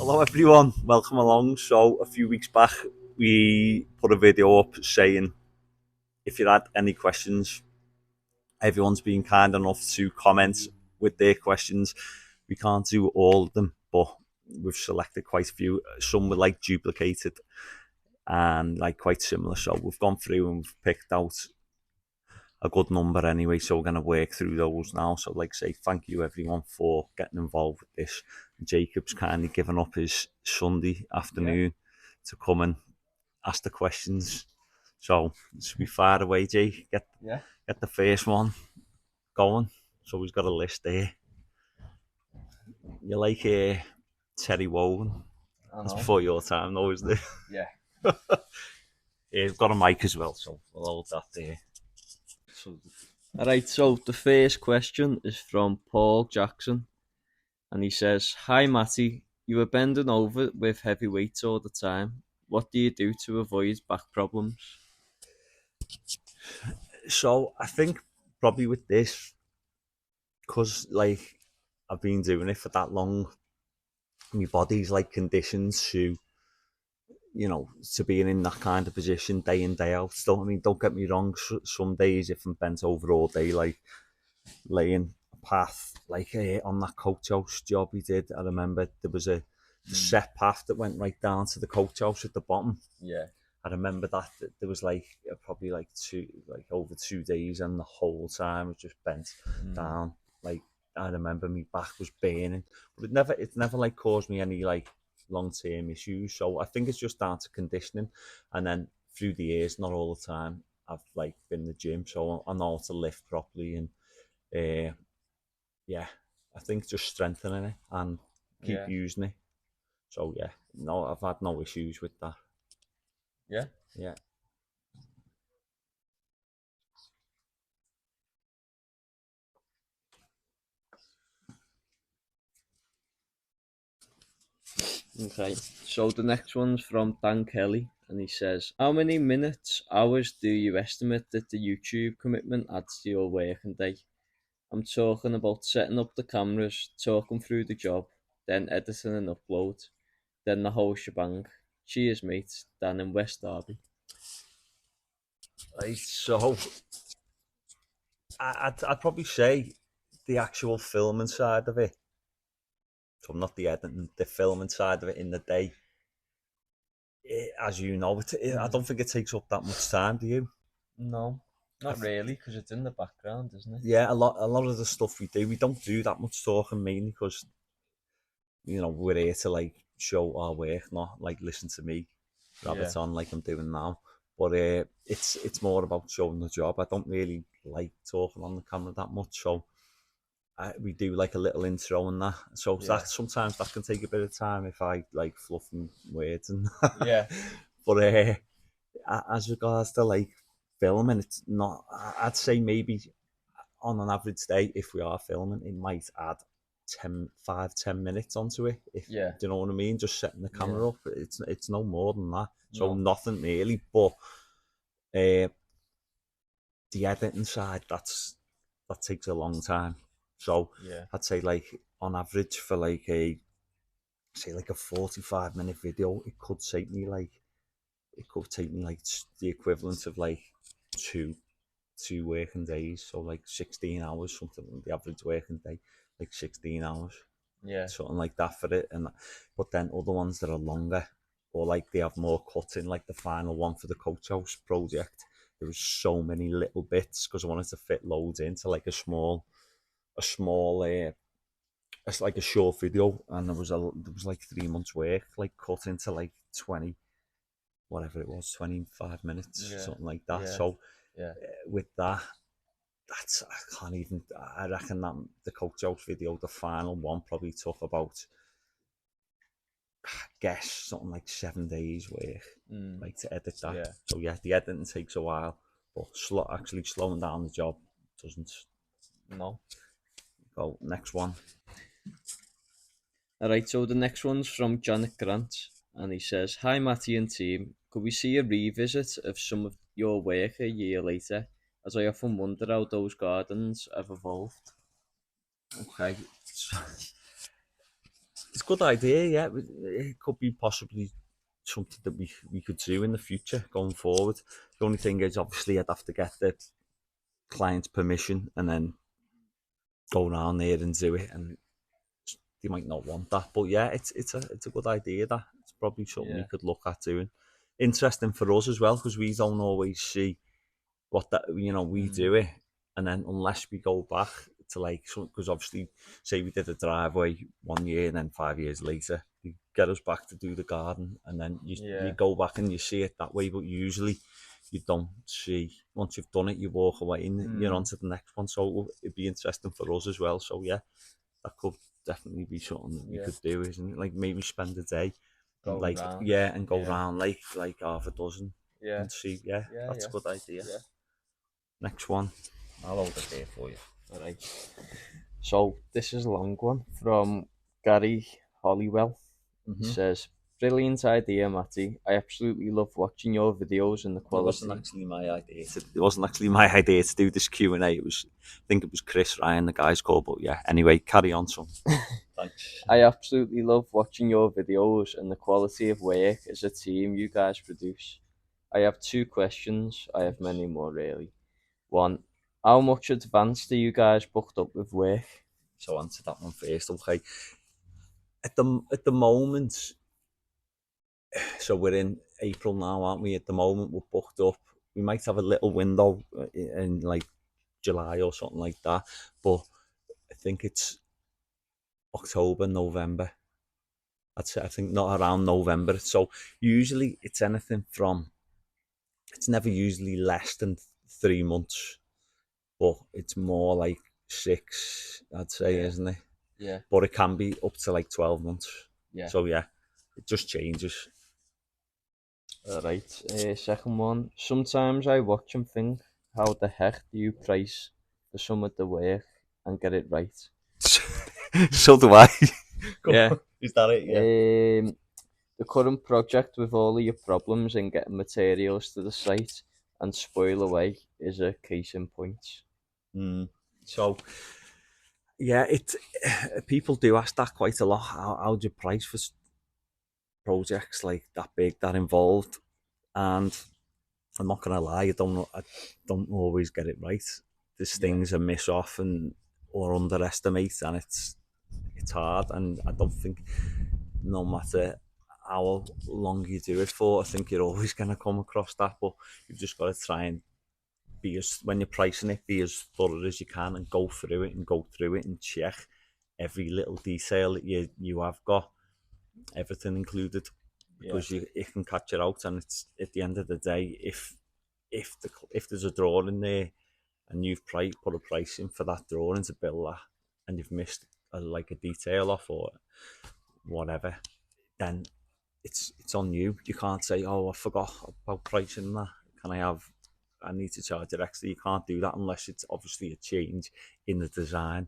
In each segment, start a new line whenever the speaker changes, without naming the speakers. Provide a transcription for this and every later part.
Hello everyone, welcome along. So a few weeks back we put a video up saying if you had any questions, everyone's been kind enough to comment with their questions. We can't do all of them, but we've selected quite a few. Some were like duplicated and like quite similar, so we've gone through and we've picked out a good number anyway, so we're going to work through those now. So like say thank you everyone for getting involved with this. Jacob's kindly given up his Sunday afternoon to come and ask the questions, so should be far away. Jay, get the first one going. So he's got a list there. You like Terry Wogan? That's before your time though, isn't it?
Yeah.
We've got a mic as well, so we'll hold that there.
Alright, so the first question is from Paul Jackson, and he says, "Hi Matty, you are bending over with heavy weights all the time. What do you do to avoid back problems?"
So I think probably with this, because like I've been doing it for that long, my body's like conditioned to, to being in that kind of position day in, day out. Still, I mean, don't get me wrong, some days if I'm bent over all day, like laying a path, like on that coach house job he did, I remember there was a set path that went right down to the coach house at the bottom.
Yeah.
I remember that there was like probably like over 2 days, and the whole time was just bent down. Like I remember my back was burning, but it's never like caused me any like long-term issues. So I think it's just down to conditioning, and then through the years, not all the time, I've like been in the gym, so I know how to lift properly, and I think just strengthening it and keep using it. So yeah, no, I've had no issues with that.
Yeah.
Yeah.
Okay, so the next one's from Dan Kelly, and he says, "How many minutes, hours do you estimate that the YouTube commitment adds to your working day? I'm talking about setting up the cameras, talking through the job, then editing and upload, then the whole shebang. Cheers, mate. Dan in West Derby."
Right, so I'd probably say the actual filming side of it. So not the editing, the filming side of it in the day. As you know, I don't think it takes up that much time. Do you?
No, not really, because it's in the background, isn't it?
Yeah, a lot of the stuff we don't do that much talking, mainly because we're here to like show our work, not like listen to me rabbit on like I'm doing now. But it's more about showing the job. I don't really like talking on the camera that much, so we do like a little intro and that. So that sometimes that can take a bit of time if I like fluffing words and
Yeah.
But as regards to like filming, it's not. I'd say maybe on an average day, if we are filming, it might add 5-10 minutes onto it. If
Yeah.
do you know what I mean? Just setting the camera up. It's no more than that. So
No.
nothing really. But the editing side, that takes a long time. So
Yeah.
I'd say like on average for like a 45-minute video, it could take me like the equivalent of like two working days, so like 16 hours, something. The average working day, like 16 hours,
Yeah.
something like that for it. And but then other ones that are longer, or like they have more cutting, like the final one for the coach house project, there was so many little bits because I wanted to fit loads into like a small it's like a short video, and there was like 3 months work like cut into like 20, whatever it was, 25 minutes, something like that. So with that's I can't even. I reckon that the coach house video, the final one, probably took about, I guess, something like 7 days work, like to edit that.
Yeah.
So yeah, the editing takes a while, but actually slowing down the job doesn't.
No.
Go next one.
Alright, so the next one's from Janet Grant, and he says, "Hi Matty and team, could we see a revisit of some of your work a year later, as I often wonder how those gardens have evolved?"
Okay. It's a good idea, yeah. It could be possibly something that we could do in the future going forward. The only thing is, obviously, I'd have to get the client's permission and then go around there and do it, and they might not want that. But yeah, it's a good idea. That it's probably something we
Yeah.
could look at doing. Interesting for us as well, because we don't always see what that we do it, and then unless we go back to like because obviously say we did a driveway 1 year and then 5 years later you get us back to do the garden, and then you go back and you see it that way, but usually you don't see once you've done it you walk away and you're on to the next one. So it'd be interesting for us as well. So yeah, that could definitely be something that we could do, isn't it? Like maybe spend a day
Go
like
round.
and go round like half a dozen
Yeah.
and see. That's a good idea.
Yeah.
Next one. I'll hold it there for you.
All right. So this is a long one from Gary Hollywell. He says, "Brilliant idea, Matty. I absolutely love watching your videos and the
It
quality."
wasn't actually my idea. It wasn't actually my idea to do this Q&A. It was, I think it was Chris Ryan, the guy's called. But yeah, anyway, carry on, son. Thanks.
I absolutely love watching your videos and the quality of work as a team you guys produce. I have 2 questions. I have many more, really. 1, how much advance do you guys booked up with work?
So answer that one first, okay? At the moment, so we're in April now, aren't we? At the moment, we're booked up. We might have a little window in like July or something like that, but I think it's October, November. I'd say I think not around November. So usually it's anything from, it's never usually less than 3 months, but it's more like 6, I'd say, isn't it?
Yeah.
But it can be up to like 12 months.
Yeah.
So yeah, it just changes.
Alright, second one. Sometimes I watch and think, how the heck do you price for some of the work and get it right?
So do I.
Yeah.
Is that it? Yeah.
The current project with all of your problems in getting materials to the site and spoil away is a case in point.
So yeah, people do ask that quite a lot. How do you price for projects like that big, that involved? And I'm not gonna lie, I don't always get it right. There's things I miss off or underestimate, and it's hard. And I don't think no matter how long you do it for, I think you're always gonna come across that. But you've just got to try and when you're pricing it, be as thorough as you can and go through it and check every little detail that you have got, everything included, because it can catch it out. And it's at the end of the day, if there's a drawing there and you've put a price in for that drawing to build that, and you've missed like a detail off or whatever, then it's on you. You can't say, oh, I forgot about pricing that. I need to charge it extra. You can't do that unless it's obviously a change in the design.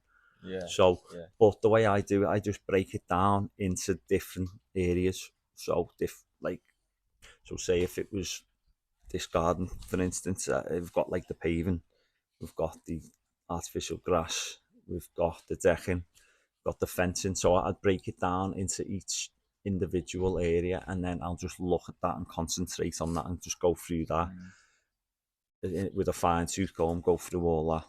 So, but the way I do it, I just break it down into different areas. So, say if it was this garden, for instance, we've got like the paving, we've got the artificial grass, we've got the decking, got the fencing. So I'd break it down into each individual area, and then I'll just look at that and concentrate on that and just go through that with a fine tooth comb, go through all that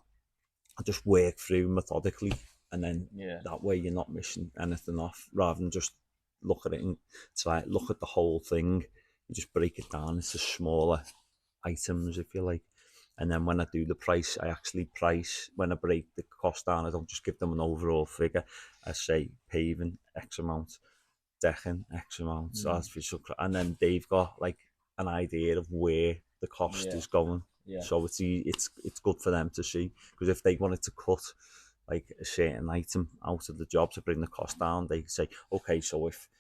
and just work through methodically, and then that way you're not missing anything off, rather than just look at it and look at the whole thing. You just break it down into smaller items, if you like. And then when I do the price, I actually price, when I break the cost down, I don't just give them an overall figure. I say paving X amount, decking X amount, artificial, and then they've got like an idea of where the cost is going. So it's good for them to see, because if they wanted to cut like a certain item out of the job to bring the cost down, they say, okay, so if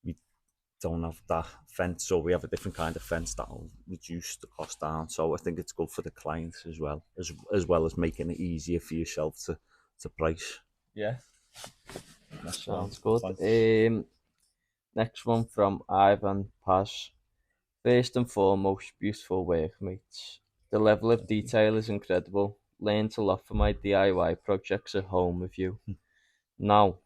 we don't have that fence, or we have a different kind of fence, that'll reduce the cost down. So I think it's good for the clients as well as making it easier for yourself to price.
Yeah,
that sounds good. Next one from Ivan Paz. First and foremost, beautiful workmates. The level of detail is incredible. Learned a lot from my DIY projects at home with you. Now,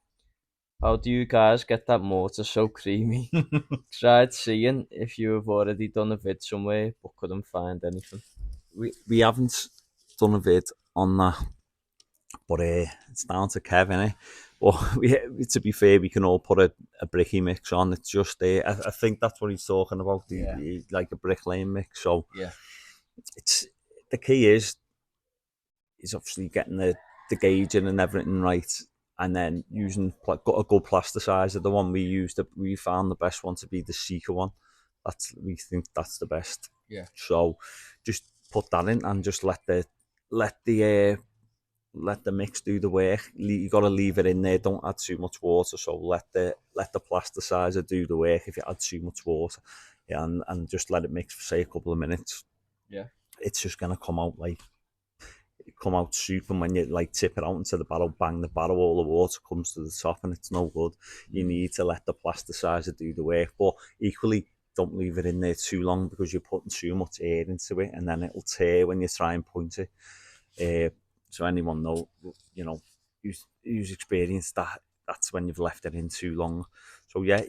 How do you guys get that mortar so creamy? Tried seeing if you have already done a vid somewhere, but couldn't find anything.
We haven't done a vid on that, but it's down to Kev, innit? But to be fair, we can all put a bricky mix on. It's just I think that's what he's talking about, like a brick lane mix. So
Yeah.
it's the key is obviously getting the gauging and everything right, and then using got a good plasticizer. The one we used, we found the best one to be the Seeker one. We think that's the best.
Yeah.
So just put that in and just let the mix do the work. You got to leave it in there. Don't add too much water. So let the plasticizer do the work. If you add too much water, yeah, and just let it mix for say a couple of minutes.
Yeah.
It's just gonna come out soup, and when you like tip it out into the barrel, bang the barrel, all the water comes to the top, and it's no good. You need to let the plasticizer do the work, but equally don't leave it in there too long because you're putting too much air into it, and then it'll tear when you try and point it. So anyone who's experienced that, that's when you've left it in too long. So yeah,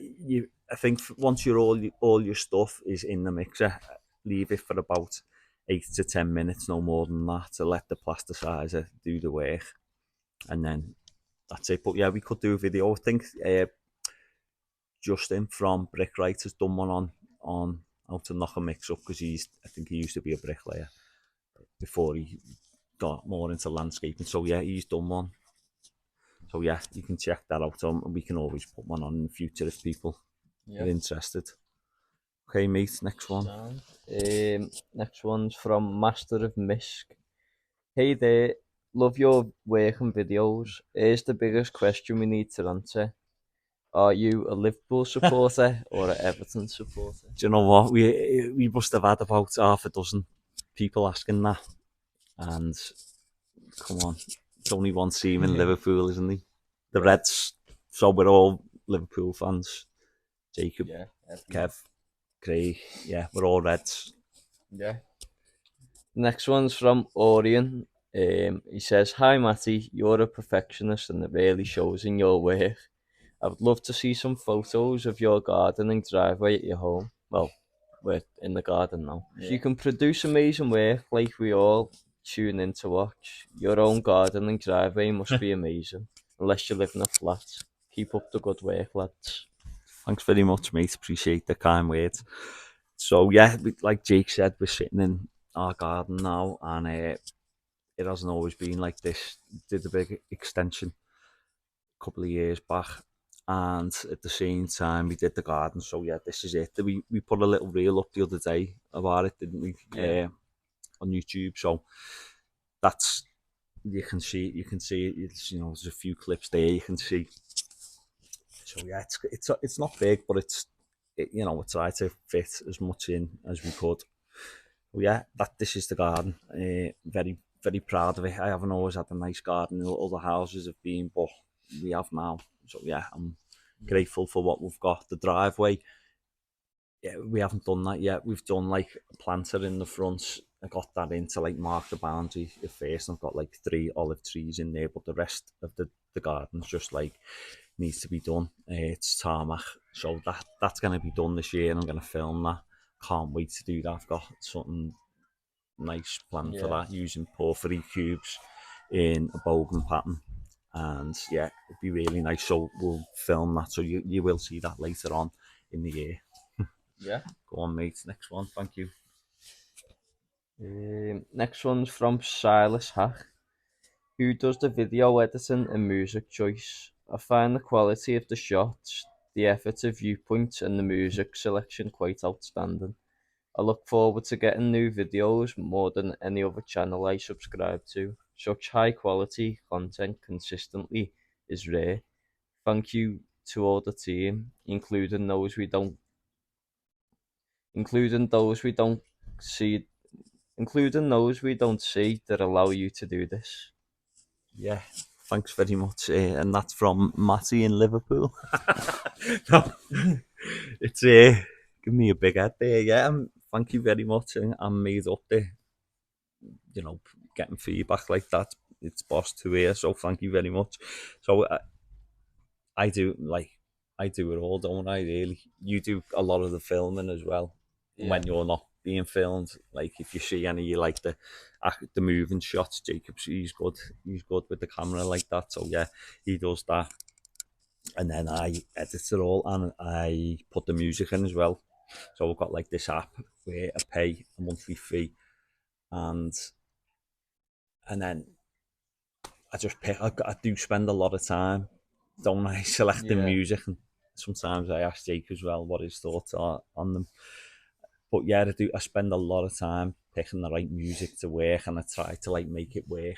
I think once all your stuff is in the mixer, leave it for about 8 to 10 minutes, no more than that, to let the plasticizer do the work, and then that's it. But yeah, we could do a video. I think Justin from Brickwright has done one on how to knock a mix up, because I think he used to be a bricklayer before he got more into landscaping. So yeah, he's done one. So yeah, you can check that out. And we can always put one on in the future if people are interested. Okay, mate, next one.
Next one's from Master of Misk. Hey there, love your work and videos. Here's the biggest question we need to answer. Are you a Liverpool supporter or an Everton supporter?
Do you know what? We must have had about half a dozen people asking that. And come on, it's only one team in Liverpool, isn't he? The Reds. So we're all Liverpool fans. Jacob, Kev, Craig, yeah, we're all Reds.
Yeah.
Next one's from Orion. He says, "Hi Matty, you're a perfectionist and it really shows in your work. I would love to see some photos of your gardening driveway at your home. Well, we're in the garden now. If you can produce amazing work like we all tune in to watch, your own gardening driveway must be amazing, unless you live in a flat. Keep up the good work, lads."
Thanks very much, mate. Appreciate the kind words. So yeah, like Jake said, we're sitting in our garden now, and it hasn't always been like this. Did a big extension a couple of years back, and at the same time we did the garden. So yeah, this is it. We put a little reel up the other day about it, didn't we? On YouTube. So that's, you can see it. It's, there's a few clips there you can see. So yeah, it's not big, but we try to fit as much in as we could. Well, yeah, this is the garden. Very, very proud of it. I haven't always had a nice garden. Other houses have been, but we have now. So yeah, I'm grateful for what we've got. The driveway, yeah, we haven't done that yet. We've done like a planter in the front. I got that in to like mark the boundary at first. I've got like 3 olive trees in there, but the rest of the garden's just like needs to be done. It's tarmac, so that's going to be done this year, and I'm going to film that. Can't wait to do that. I've got something nice planned for that, using porphyry cubes in a bogan pattern, and yeah, it'd be really nice. So we'll film that, so you will see that later on in the year.
Yeah.
Go on, mate. Next one. Thank you.
Next one's from Silas Hack, who does the video editing and music choice. I find the quality of the shots, the effort of viewpoints, and the music selection quite outstanding. I look forward to getting new videos more than any other channel I subscribe to. Such high quality content consistently is rare. Thank you to all the team, including those we don't see that allow you to do this.
Yeah, thanks very much. And that's from Matty in Liverpool. No, it's give me a big head there. Yeah, thank you very much. I'm made up there. Getting feedback like that, it's boss to hear. So thank you very much. So I do it all, don't I? Really, you do a lot of the filming as well. When you're not being filmed, like if you see any, you like the moving shots. Jacob's he's good with the camera like that. So yeah, he does that, and then I edit it all and I put the music in as well. So I've got like this app where I pay a monthly fee, and then I just pick. I do spend a lot of time, don't I, selecting music, and sometimes I ask Jake as well what his thoughts are on them. But yeah, I spend a lot of time picking the right music to work, and I try to like make it work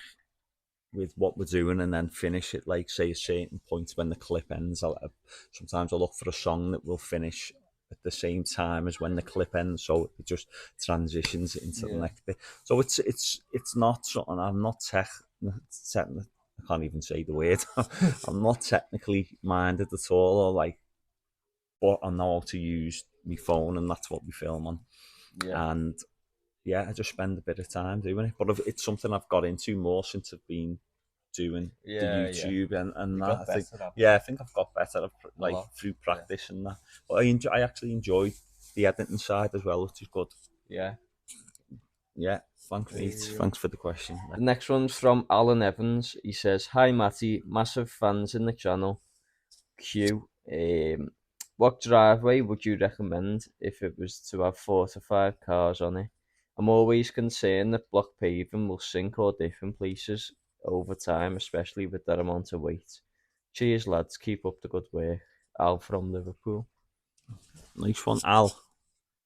with what we're doing, and then finish it like say a certain point when the clip ends. Sometimes I look for a song that will finish at the same time as when the clip ends, so it just transitions into the next bit. So it's not something I'm not I can't even say the word. I'm not technically minded at all, or like, but I know how to use my phone, and that's what we film on. And yeah, I just spend a bit of time doing it. But it's something I've got into more since I've been doing the YouTube and that. I think I've got better like through practice and that. But I actually enjoy the editing side as well, which is good. Yeah, thanks, mate. Thanks for the question.
The next one's from Alan Evans. He says, "Hi Matty, massive fans in the channel. Q. What driveway would you recommend if it was to have 4 to 5 cars on it? I'm always concerned that block paving will sink or different places over time, especially with that amount of weight. Cheers, lads. Keep up the good work. Al from Liverpool."
Nice one, Al.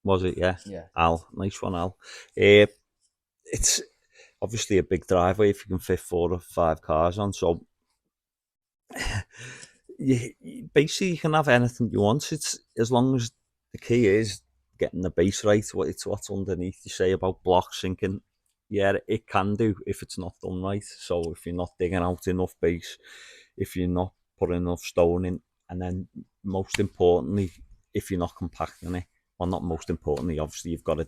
Was it? Yeah. Al. Nice one, Al. It's obviously a big driveway if you can fit 4 or 5 cars on. So basically you can have anything you want. It's as long as the key is getting the base right. What's underneath. You say about block sinking. Yeah, it can do if it's not done right. So if you're not digging out enough base, if you're not putting enough stone in, and then most importantly, if you're not compacting it. Well, not most importantly, obviously you've got to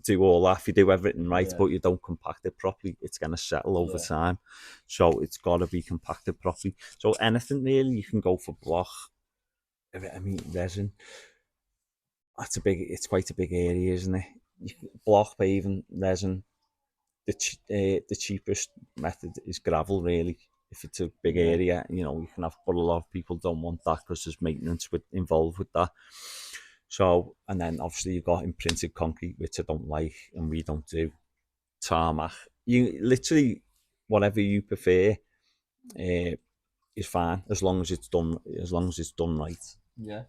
do all that. If you do everything right, but you don't compact it properly, it's going to settle over time. So it's got to be compacted properly. So anything really, you can go for block. I mean, resin. It's quite a big area, isn't it? Block paving, resin. The cheapest method is gravel, really. If it's a big area, you can have, but a lot of people don't want that because there's maintenance involved with that. So, and then obviously you've got imprinted concrete, which I don't like, and we don't do. Tarmac. You literally whatever you prefer is fine as long as it's done. As long as it's done right.
Yeah.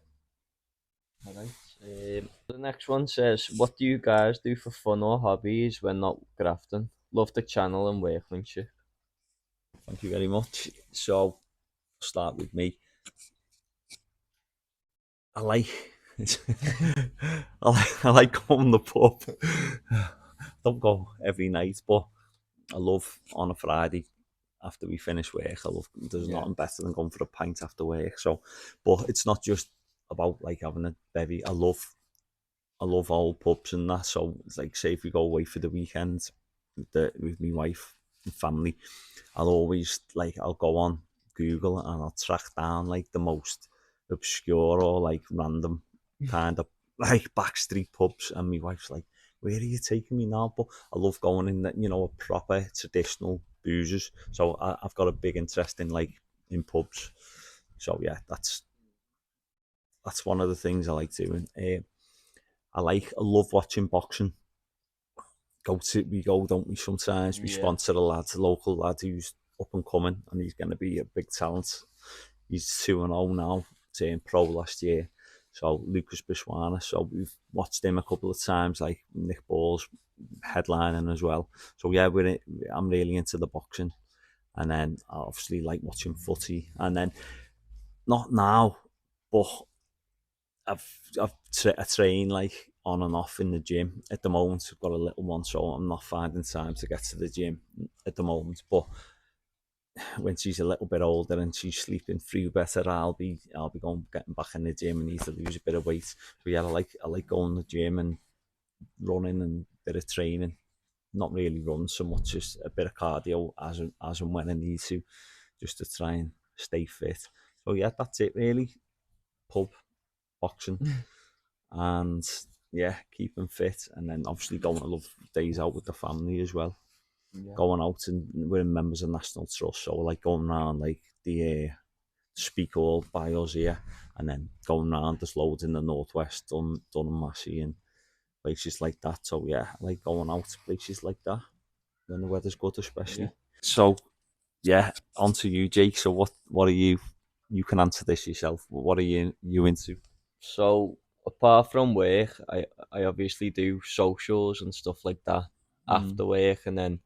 All right. The next one says, "What do you guys do for fun or hobbies when not grafting? Love the channel and workmanship."
Thank you very much. So, start with me. I like I like going to the pub. Don't go every night, but I love on a Friday after we finish work. There's nothing better than going for a pint after work. So, but it's not just about like having a bevy. I love old pubs and that. So it's like, say if we go away for the weekend with my wife and family, I'll go on Google and I'll track down like the most obscure or like random kind of like backstreet pubs, and my wife's like, "Where are you taking me now?" But I love going in that, a proper traditional boozers. So I've got a big interest in pubs. So yeah, that's one of the things I like doing. I love watching boxing. We go, don't we? Sometimes we sponsor a local lad who's up and coming, and he's going to be a big talent. He's 2-0 now, turned pro last year. So Lucas Biswana. So we've watched him a couple of times, like Nick Ball's headlining as well. So yeah, I'm really into the boxing, and then I obviously like watching footy, and then not now, but I train like on and off in the gym at the moment. I've got a little one, so I'm not finding time to get to the gym at the moment. But when she's a little bit older and she's sleeping through better, I'll be getting back in the gym and need to lose a bit of weight. But yeah, I like going to the gym and running and a bit of training. Not really run so much, just a bit of cardio as and when I need to, just to try and stay fit. So yeah, that's it really. Pub, boxing, and yeah, keeping fit, and then obviously going to love days out with the family as well.
Yeah.
Going out, and we're members of National Trust, so like going around like the Speak All by us here, and then going around there's loads in the northwest, Dun and Massey and places like that. So yeah, I like going out to places like that when the weather's good, especially.
Yeah.
So yeah, on to you, Jake. So what are you? You can answer this yourself. What are you into?
So apart from work, I obviously do socials and stuff like that after work, and then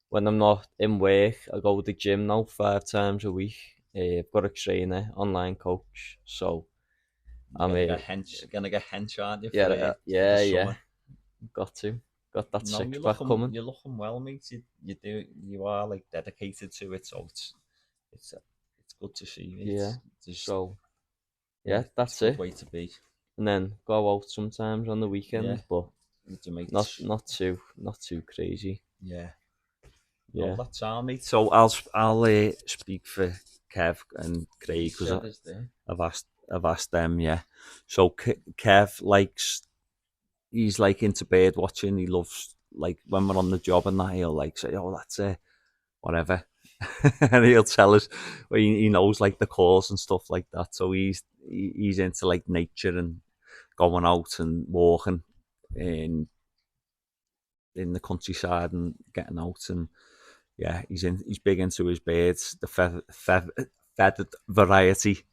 when I'm not in work, I go to the gym now 5 times a week. I've got a trainer, online coach, so I'm
Gonna get hench, aren't you?
yeah. Got that
No,
six pack coming.
you're looking well, mate. You are like dedicated to it, so it's good to see.
Yeah.
Just,
So yeah, that's
it's a good
it.
way to be.
And then go out sometimes on the weekend,
Yeah.
but
With your mates.
not too crazy.
Yeah.
Yeah.
No, that's all, mate. So I'll speak for Kev and Craig because I've asked them. Yeah. So Kev likes, he's like into bird watching. He loves, like, when we're on the job and that, he'll like say, "Oh, that's whatever," and he'll tell us. Well, he knows like the calls and stuff like that. So he's into like nature and going out and walking in the countryside and getting out, and yeah, he's big into his birds, the feathered variety,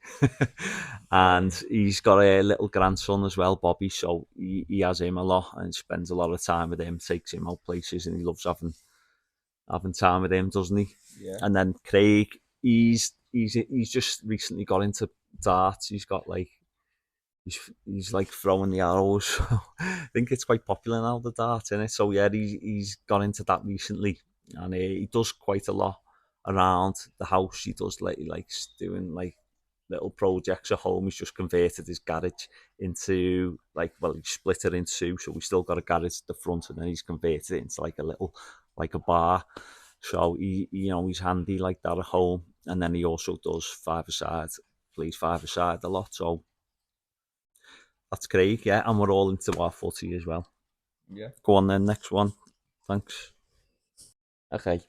and he's got a little grandson as well, Bobby. So he has him a lot and spends a lot of time with him, takes him out places, and he loves having time with him, doesn't he?
Yeah.
And then Craig, he's just recently got into darts. He's got like he's like throwing the arrows. I think it's quite popular now, the dart, innit? So yeah, he's got into that recently, and he does quite a lot around the house. He likes doing like little projects at home. He's just converted his garage into like, well, he split it in two, so we still got a garage at the front, and then he's converted it into like a little, like a bar. So he's handy like that at home, and then he also does five-a-side, plays five-a-side a lot. So that's Craig, yeah, and we're all into our footy as well.
Yeah.
Go on then, next one. Thanks.
Okay.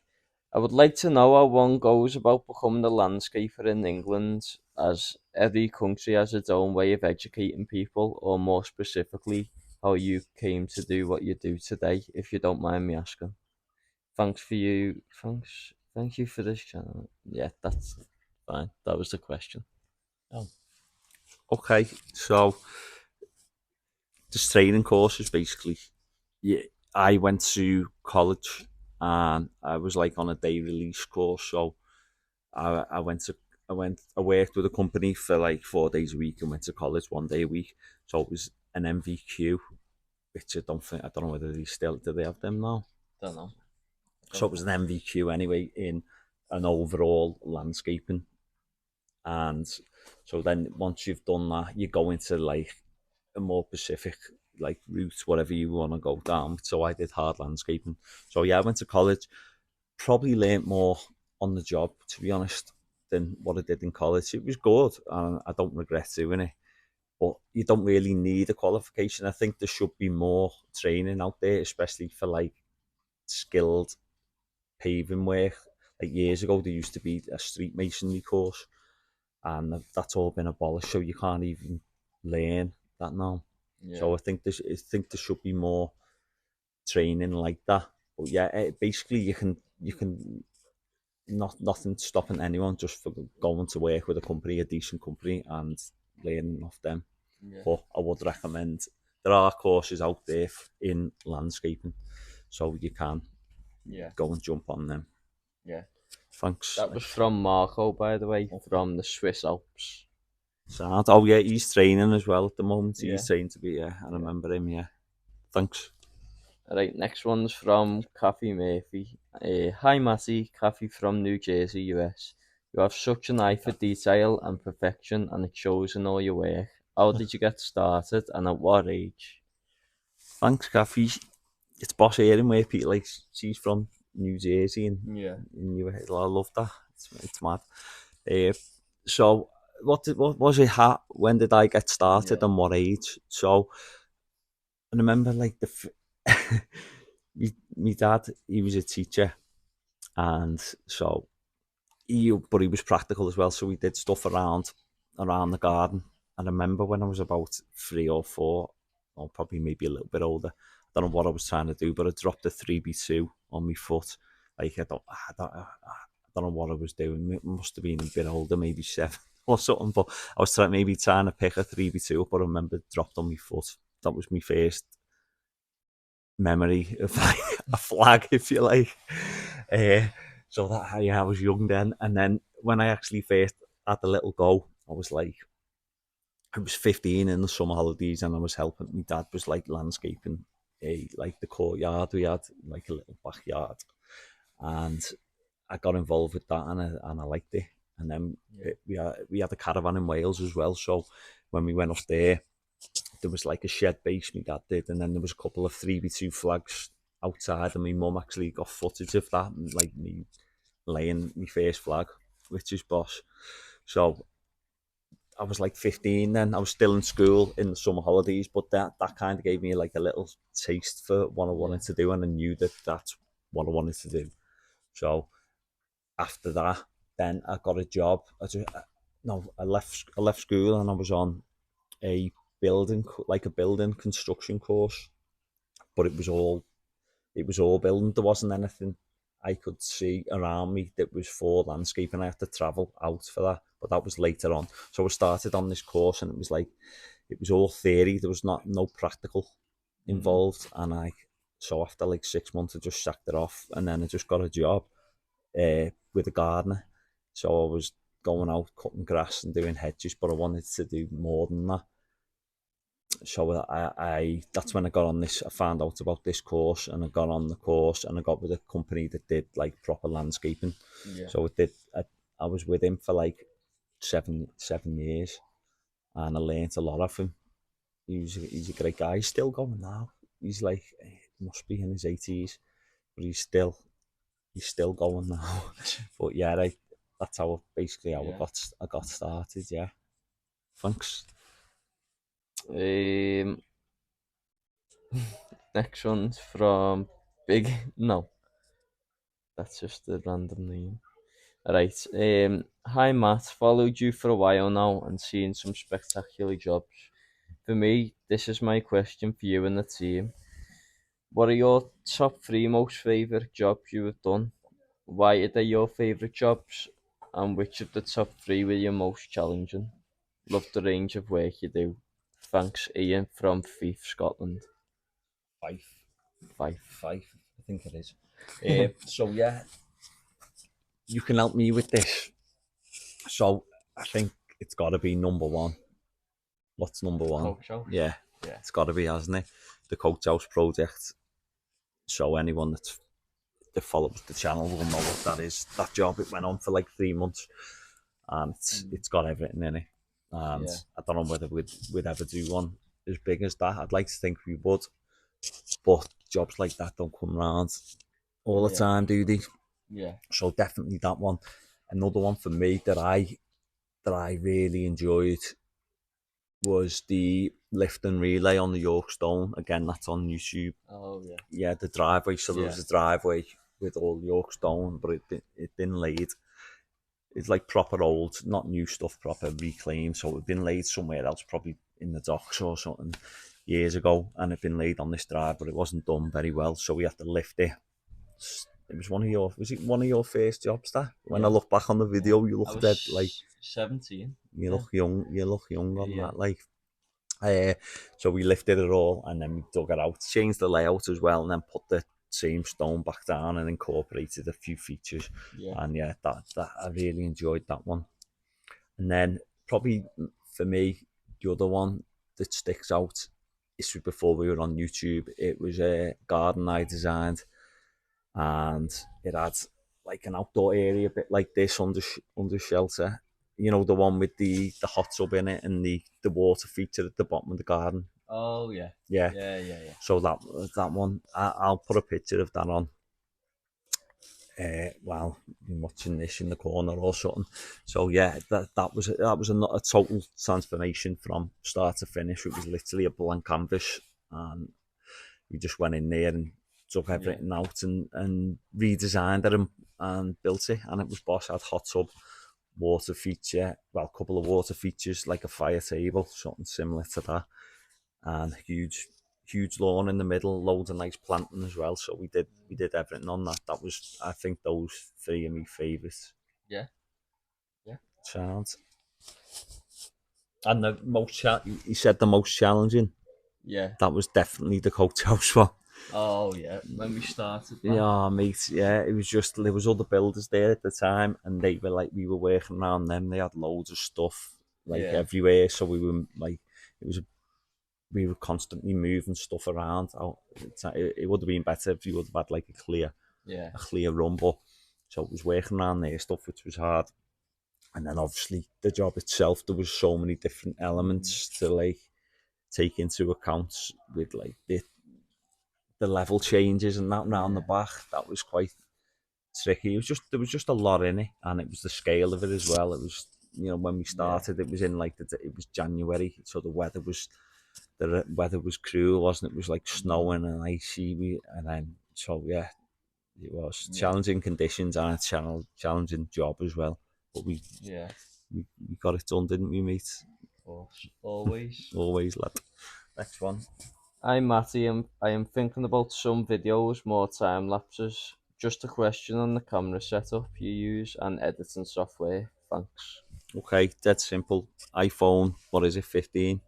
I would like to know how one goes about becoming a landscaper in England, as every country has its own way of educating people, or more specifically, how you came to do what you do today, if you don't mind me asking. Thank you for this channel. Yeah, that's fine. That was the question.
Okay, so this training course is basically, yeah, I went to college and I was like on a day release course. So I worked with a company for like 4 days a week and went to college 1 day a week. So it was an MVQ, which I don't know whether do they have them now?
Don't know.
So it was an MVQ anyway in an overall landscaping. And so then once you've done that, you go into like a more specific like route, whatever you want to go down. So I did hard landscaping. So yeah, I went to college, probably learnt more on the job, to be honest, than what I did in college. It was good, and I don't regret doing it. But you don't really need a qualification. I think there should be more training out there, especially for like skilled paving work. Like years ago, there used to be a street masonry course, and that's all been abolished. So you can't even learn that now.
Yeah.
So I think there should be more training like that. But yeah, basically you can nothing stopping anyone just for going to work with a decent company, and learning off them.
Yeah.
But I would recommend, there are courses out there in landscaping, so you can go and jump on them.
Yeah.
Thanks.
That was from Marco, by the way, from the Swiss Alps.
Sound. Oh yeah, he's training as well at the moment. He's
Yeah.
trained to be. I remember him. Yeah. Thanks.
Alright, next one's from Kathy Murphy. Hi Matty, Kathy from New Jersey, US. You have such an eye for detail and perfection, and it shows in all your work. How did you get started, and at what age?
Thanks, Kathy. It's boss hearing where people like, she's from New Jersey, and
Yeah.
in US. I love that. It's mad. So what was it? When did I get started and what age? So I remember like my dad, he was a teacher, and so but he was practical as well. So we did stuff around the garden. I remember when I was about 3 or 4, or probably maybe a little bit older. I don't know what I was trying to do, but I dropped a 3x2 on my foot. Like I don't know what I was doing. It must have been a bit older, maybe 7 or something. But I was maybe trying to pick a 3x2 up, but I remember it dropped on my foot. That was my first memory of like a flag, if you like. So that, yeah, I was young then, and then when I actually first had a little go, I was 15 in the summer holidays, and I was helping. My dad was like landscaping, like the courtyard. We had like a little backyard, and I got involved with that, and I liked it. And then we had a caravan in Wales as well. So when we went up there was like a shed base my dad did, and then there was a couple of 3x2 flags outside, and my mum actually got footage of that, like me laying my first flag, which is boss. So I was like 15 then. I was still in school in the summer holidays, but that kind of gave me like a little taste for what I wanted to do, and I knew that that's what I wanted to do. So after that, then I got a job. I left school, and I was on a building construction course, but it was all building. There wasn't anything I could see around me that was for landscaping. I had to travel out for that, but that was later on. So I started on this course, and it was all theory. There was no practical involved, and so after like 6 months, I just sacked it off, and then I just got a job with a gardener. So I was going out cutting grass and doing hedges, but I wanted to do more than that. So I that's when I got on this. I found out about this course, and I got on the course, and I got with a company that did like proper landscaping. So it did. I was with him for like 7 years, and I learnt a lot of him. He's a great guy. He's still going now. He's like, he must be in his 80s, but he's still going now. But yeah, that's how basically how I got started. Yeah, thanks.
Next one's from Big. No, that's just a random name. Right. Hi Matt, followed you for a while now and seen some spectacular jobs. For me, this is my question for you and the team. What are your top 3 most favourite jobs you have done? Why are they your favourite jobs? And which of the top 3 were your most challenging? Love the range of work you do. Thanks, Ian from Fife, Scotland.
Fife, I think it is. So yeah, you can help me with this. So I think it's got to be number one. What's number one?
Coach house.
Yeah, it's got to be, hasn't it? The Coach House project. So anyone that follows the channel will know what that is. That job, it went on for like 3 months, and it's got everything in it. And I don't know whether we'd ever do one as big as that. I'd like to think we would, but jobs like that don't come around all the time, do they?
Yeah.
So definitely that one. Another one for me that I really enjoyed was the lift and relay on the Yorkstone. Again, that's on YouTube.
Oh yeah.
Yeah, the driveway. So there was a driveway with all Yorkstone, but it'd been laid. It's like proper old, not new stuff, proper reclaimed. So it'd been laid somewhere else, probably in the docks or something, years ago, and it'd been laid on this drive, but it wasn't done very well. So we had to lift it. It was one of your first jobs, that? When I look back on the video, you look dead like
17.
you look young. You look young on that, like. So we lifted it all, and then we dug it out, changed the layout as well, and then put the same stone back down and incorporated a few features. And yeah, that I really enjoyed that one. And then probably for me, the other one that sticks out, this was before we were on YouTube. It was a garden I designed, and it had like an outdoor area, a bit like this under shelter. You know, the one with the hot tub in it and the water feature at the bottom of the garden.
Oh yeah.
Yeah.
Yeah.
So that one, I'll put a picture of that on while watching this in the corner or something. So yeah, that was a total transformation from start to finish. It was literally a blank canvas, and we just went in there and took everything out and redesigned it and built it. And it was boss. Had hot tub, water feature, well, a couple of water features like a fire table, something similar to that, and huge lawn in the middle, loads of nice planting as well. So we did everything on that. That was, I think, those three are my favourites.
Yeah.
Sounds. And the most he said the most challenging.
Yeah.
That was definitely the coachhouse one.
Oh yeah, when we started.
Yeah, mate. Yeah, it was just there was other builders there at the time, and they were like we were working around them. They had loads of stuff like everywhere, so we were like we were constantly moving stuff around. It would have been better if you would have had like a clear run, but so it was working around their stuff, which was hard. And then obviously the job itself, there was so many different elements to like take into account with like the level changes and that round the back. That was quite tricky. There was just a lot in it, and it was the scale of it as well. It was, when we started, it was in like it was January, so the weather was cruel, wasn't it? It was like snowing and icy, and then so yeah, it was challenging conditions and a challenging job as well. But we got it done, didn't we, mate?
Of course, always.
Always, lad. Next one.
I'm Matty. I am thinking about some videos, more time lapses. Just a question on the camera setup you use and editing software. Thanks.
Okay, dead simple. iPhone, what is it, 15?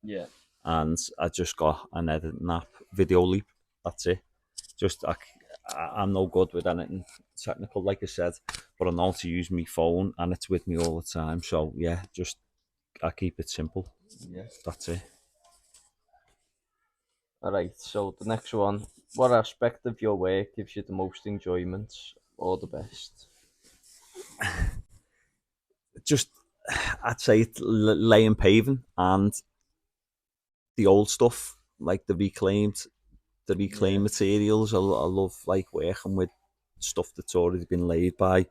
Yeah.
And I just got an editing app, Video Leap. That's it. I'm no good with anything technical, like I said, but I know to use my phone, and it's with me all the time. So yeah, I keep it simple.
Yeah.
That's it.
Alright, so the next one. What aspect of your work gives you the most enjoyment or the best?
Just, I'd say it's laying paving and the old stuff, like the reclaimed materials. I love like working with stuff that's already been laid by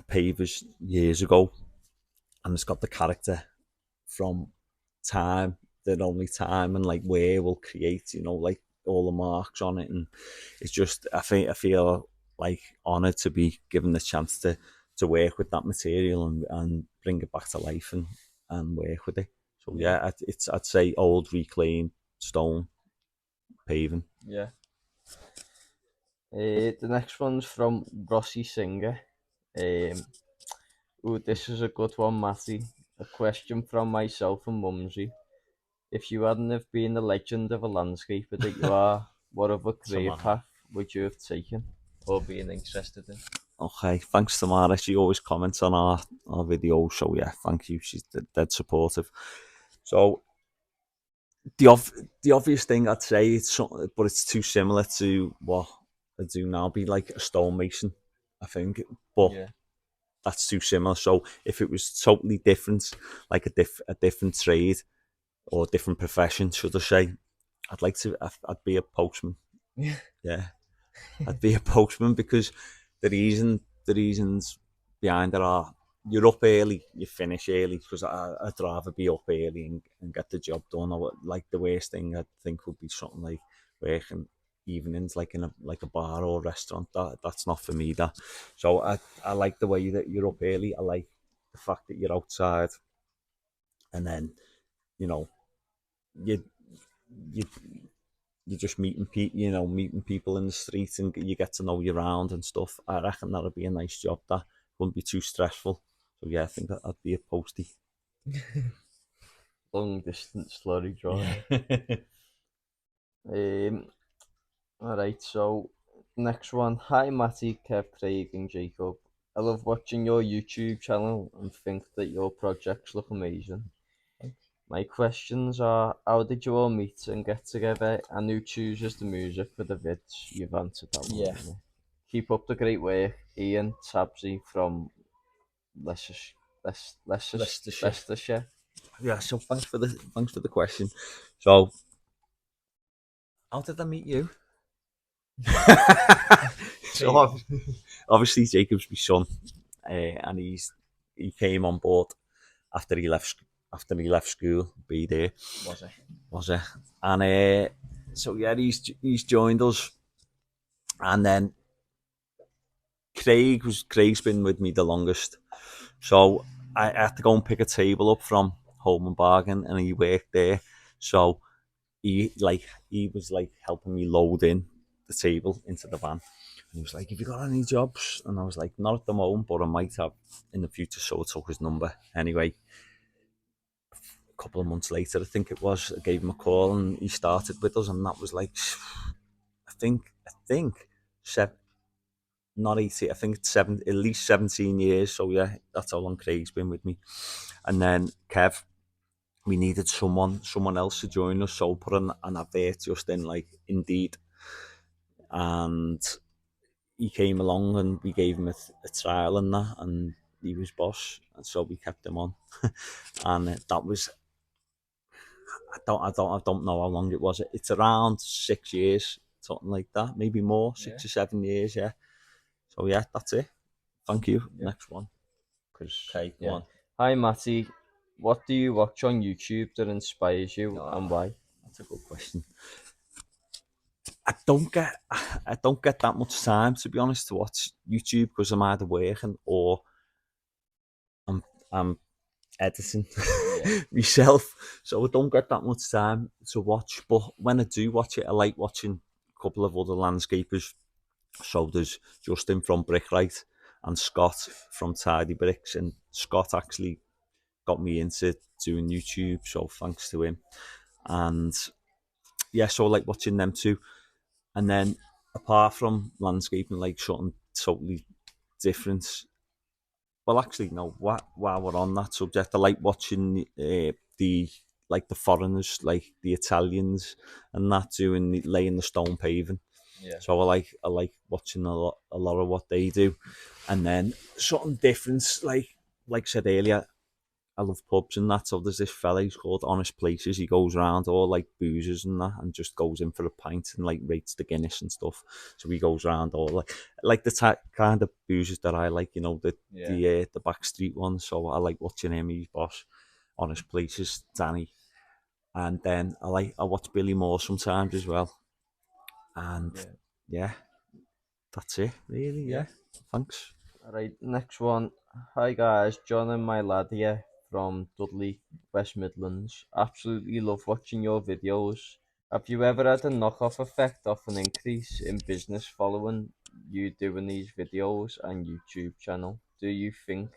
pavers years ago, and it's got the character from time that only time and like wear will create, like all the marks on it. And it's just, I feel like honoured to be given the chance to work with that material and bring it back to life and work with it. So yeah, I'd say old reclaimed stone paving.
Yeah. The next one's from Rossi Singer. This is a good one, Matty. A question from myself and Mumsy. If you hadn't have been the legend of a landscaper that you are, what other career path would you have taken or been interested in?
Okay, thanks Tamara. She always comments on our videos, so yeah, thank you. She's dead supportive. So the obvious thing I'd say, but it's too similar to what I do now. Be like a stonemason, I think, but that's too similar. So if it was totally different, like a different trade or different profession, should I say, I'd be a postman. Yeah, I'd be a postman because the reasons behind it are you're up early, you finish early, because I'd rather be up early and get the job done. Like the worst thing I think would be something like working evenings, like in a bar or restaurant. That's not for me. So I like the way that you're up early. I like the fact that you're outside, and then you you you're just meeting people in the street, and you get to know you around and stuff. I reckon that'd be a nice job. That wouldn't be too stressful. So yeah, I think I'd be a postie.
Long distance slurry drive. Alright, so next one. Hi Matty, Kev, Craig and Jacob. I love watching your YouTube channel and think that your projects look amazing. My questions are, how did you all meet and get together, and who chooses the music for the vids? You've answered that one.
Yeah.
Keep up the great work. Ian Tabsy from Leicestershire.
Yeah, so thanks for the question. So how did I meet you? So obviously Jacob's my son, and he came on board after he left school. Be there was it? And so yeah, he's joined us, and then Craig's been with me the longest. So I had to go and pick a table up from Home and Bargain, and he worked there. So he was like helping me load in the table into the van. And he was like, "Have you got any jobs?" And I was like, "Not at the moment, but I might have in the future." So I took his number. Anyway, a couple of months later, I think it was, I gave him a call and he started with us, and that was like, I think seven, not 80, I think it's at least 17 years. So yeah, that's how long Craig's been with me. And then Kev, we needed someone else to join us, so put an advert just in like Indeed, and he came along and we gave him a trial and that, and he was boss, and so we kept him on. And that was, I don't know how long it was. It's around 6 years, something like that, maybe more, 6 or 7 years, yeah. So yeah, that's it. Thank you. Next one. Okay, go on.
Hi Matty, what do you watch on YouTube that inspires you and why?
That's a good question. I don't get that much time, to be honest, to watch YouTube, because I'm either working or I'm editing myself, so I don't get that much time to watch. But when I do watch it, I like watching a couple of other landscapers. So there's Justin from Brickwright and Scott from Tidy Bricks, and Scott actually got me into doing YouTube, so thanks to him. And yeah, so I like watching them too. And then apart from landscaping, like something totally different. Well, actually, no. While we're on that subject, I like watching the foreigners, like the Italians, and that doing laying the stone paving.
Yeah.
So I like watching a lot of what they do, and then something different. Like I said earlier, I love pubs and that. So there's this fella, he's called Honest Places. He goes around all like boozers and that, and just goes in for a pint and like rates the Guinness and stuff. So he goes around all like the kind of boozers that I like, the backstreet ones. So I like watching him. He's boss. Honest Places, Danny, and then I watch Billy Moore sometimes as well. And yeah, that's it really. Yeah, thanks.
Alright, next one. Hi guys, John and my lad here from Dudley, West Midlands. Absolutely love watching your videos. Have you ever had a knock-off effect of an increase in business following you doing these videos and YouTube channel? Do you think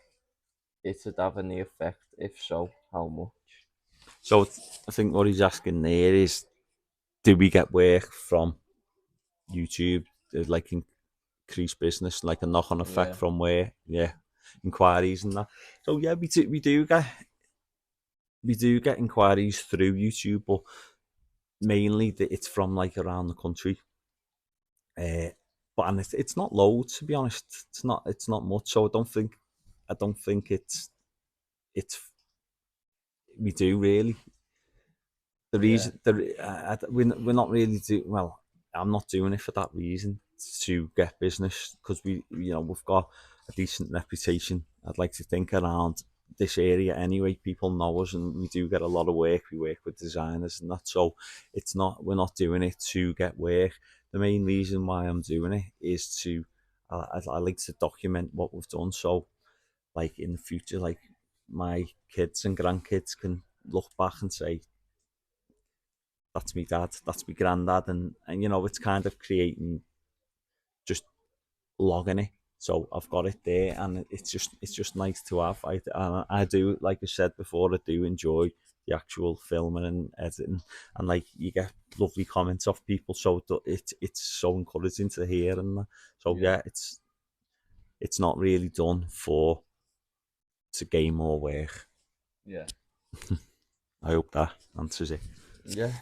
it would have any effect? If so, how much?
So I think what he's asking there is, do we get work from YouTube, like increased business, like a knock-on effect from where, inquiries and that. So yeah, we do get inquiries through YouTube, but mainly it's from like around the country. But it's not loads, to be honest. It's not much. So I don't think it's we do really. The reason we're not really well. I'm not doing it for that reason, to get business, because we've got a decent reputation. I'd like to think around this area anyway. People know us, and we do get a lot of work. We work with designers and that, so we're not doing it to get work. The main reason why I'm doing it is to I like to document what we've done, so like in the future, like my kids and grandkids can look back and say, that's me dad, that's my granddad, and it's kind of creating, just logging it. So I've got it there, and it's just nice to have. I do, like I said before, I do enjoy the actual filming and editing, and like you get lovely comments off people, so it's so encouraging to hear, and so yeah, it's not really done to gain more work.
Yeah.
I hope that answers it.
Yeah,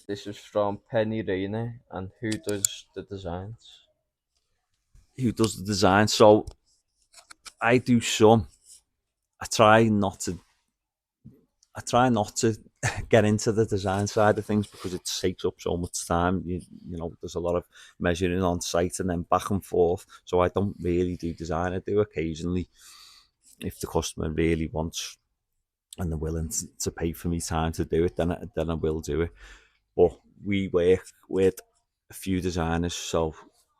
this is from Penny Rainer, and who does the designs?
Who does the design? So I do some. I try not to I try not to get into the design side of things because it takes up so much time. You know, there's a lot of measuring on site and then back and forth. So I don't really do design. I do occasionally if the customer really wants and they're willing to pay for me time to do it, then I will do it. But we work with a few designers. So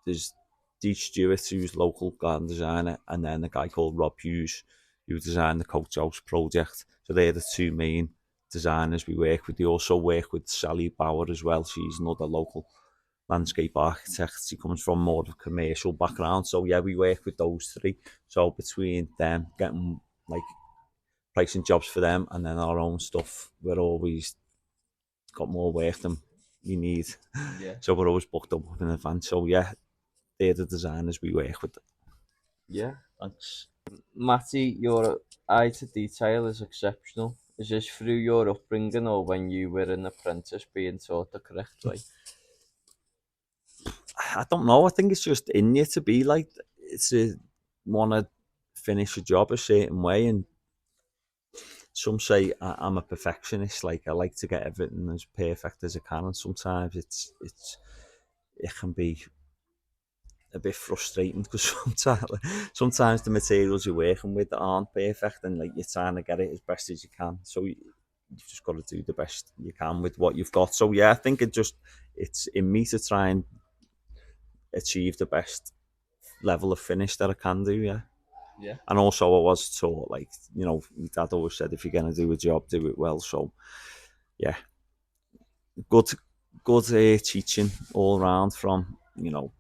there's Dee Stewart, who's local garden designer, and then a guy called Rob Hughes, who designed the Coach House project. So they're the two main designers we work with. They also work with Sally Bauer as well. She's another local landscape architect. She comes from more of a commercial background. So yeah, we work with those three. So between them, getting like pricing jobs for them and then our own stuff, we're always got more work than we need.
Yeah.
So we're always booked up in advance. So yeah, they're the designers we work with.
Yeah, thanks. Matty, your eye to detail is exceptional. Is this through your upbringing or when you were an apprentice being taught the correct way?
I don't know. I think it's just in you to be like, want to finish a job a certain way. And some say I'm a perfectionist. Like I like to get everything as perfect as I can. And sometimes it can be a bit frustrating because sometimes the materials you're working with aren't perfect and like you're trying to get it as best as you can. So you've just got to do the best you can with what you've got. So yeah, I think it's in me to try and achieve the best level of finish that I can do. Yeah.
Yeah.
And also I was taught, like, you know, my dad always said, if you're going to do a job, do it well. So yeah, good teaching all around from, you know,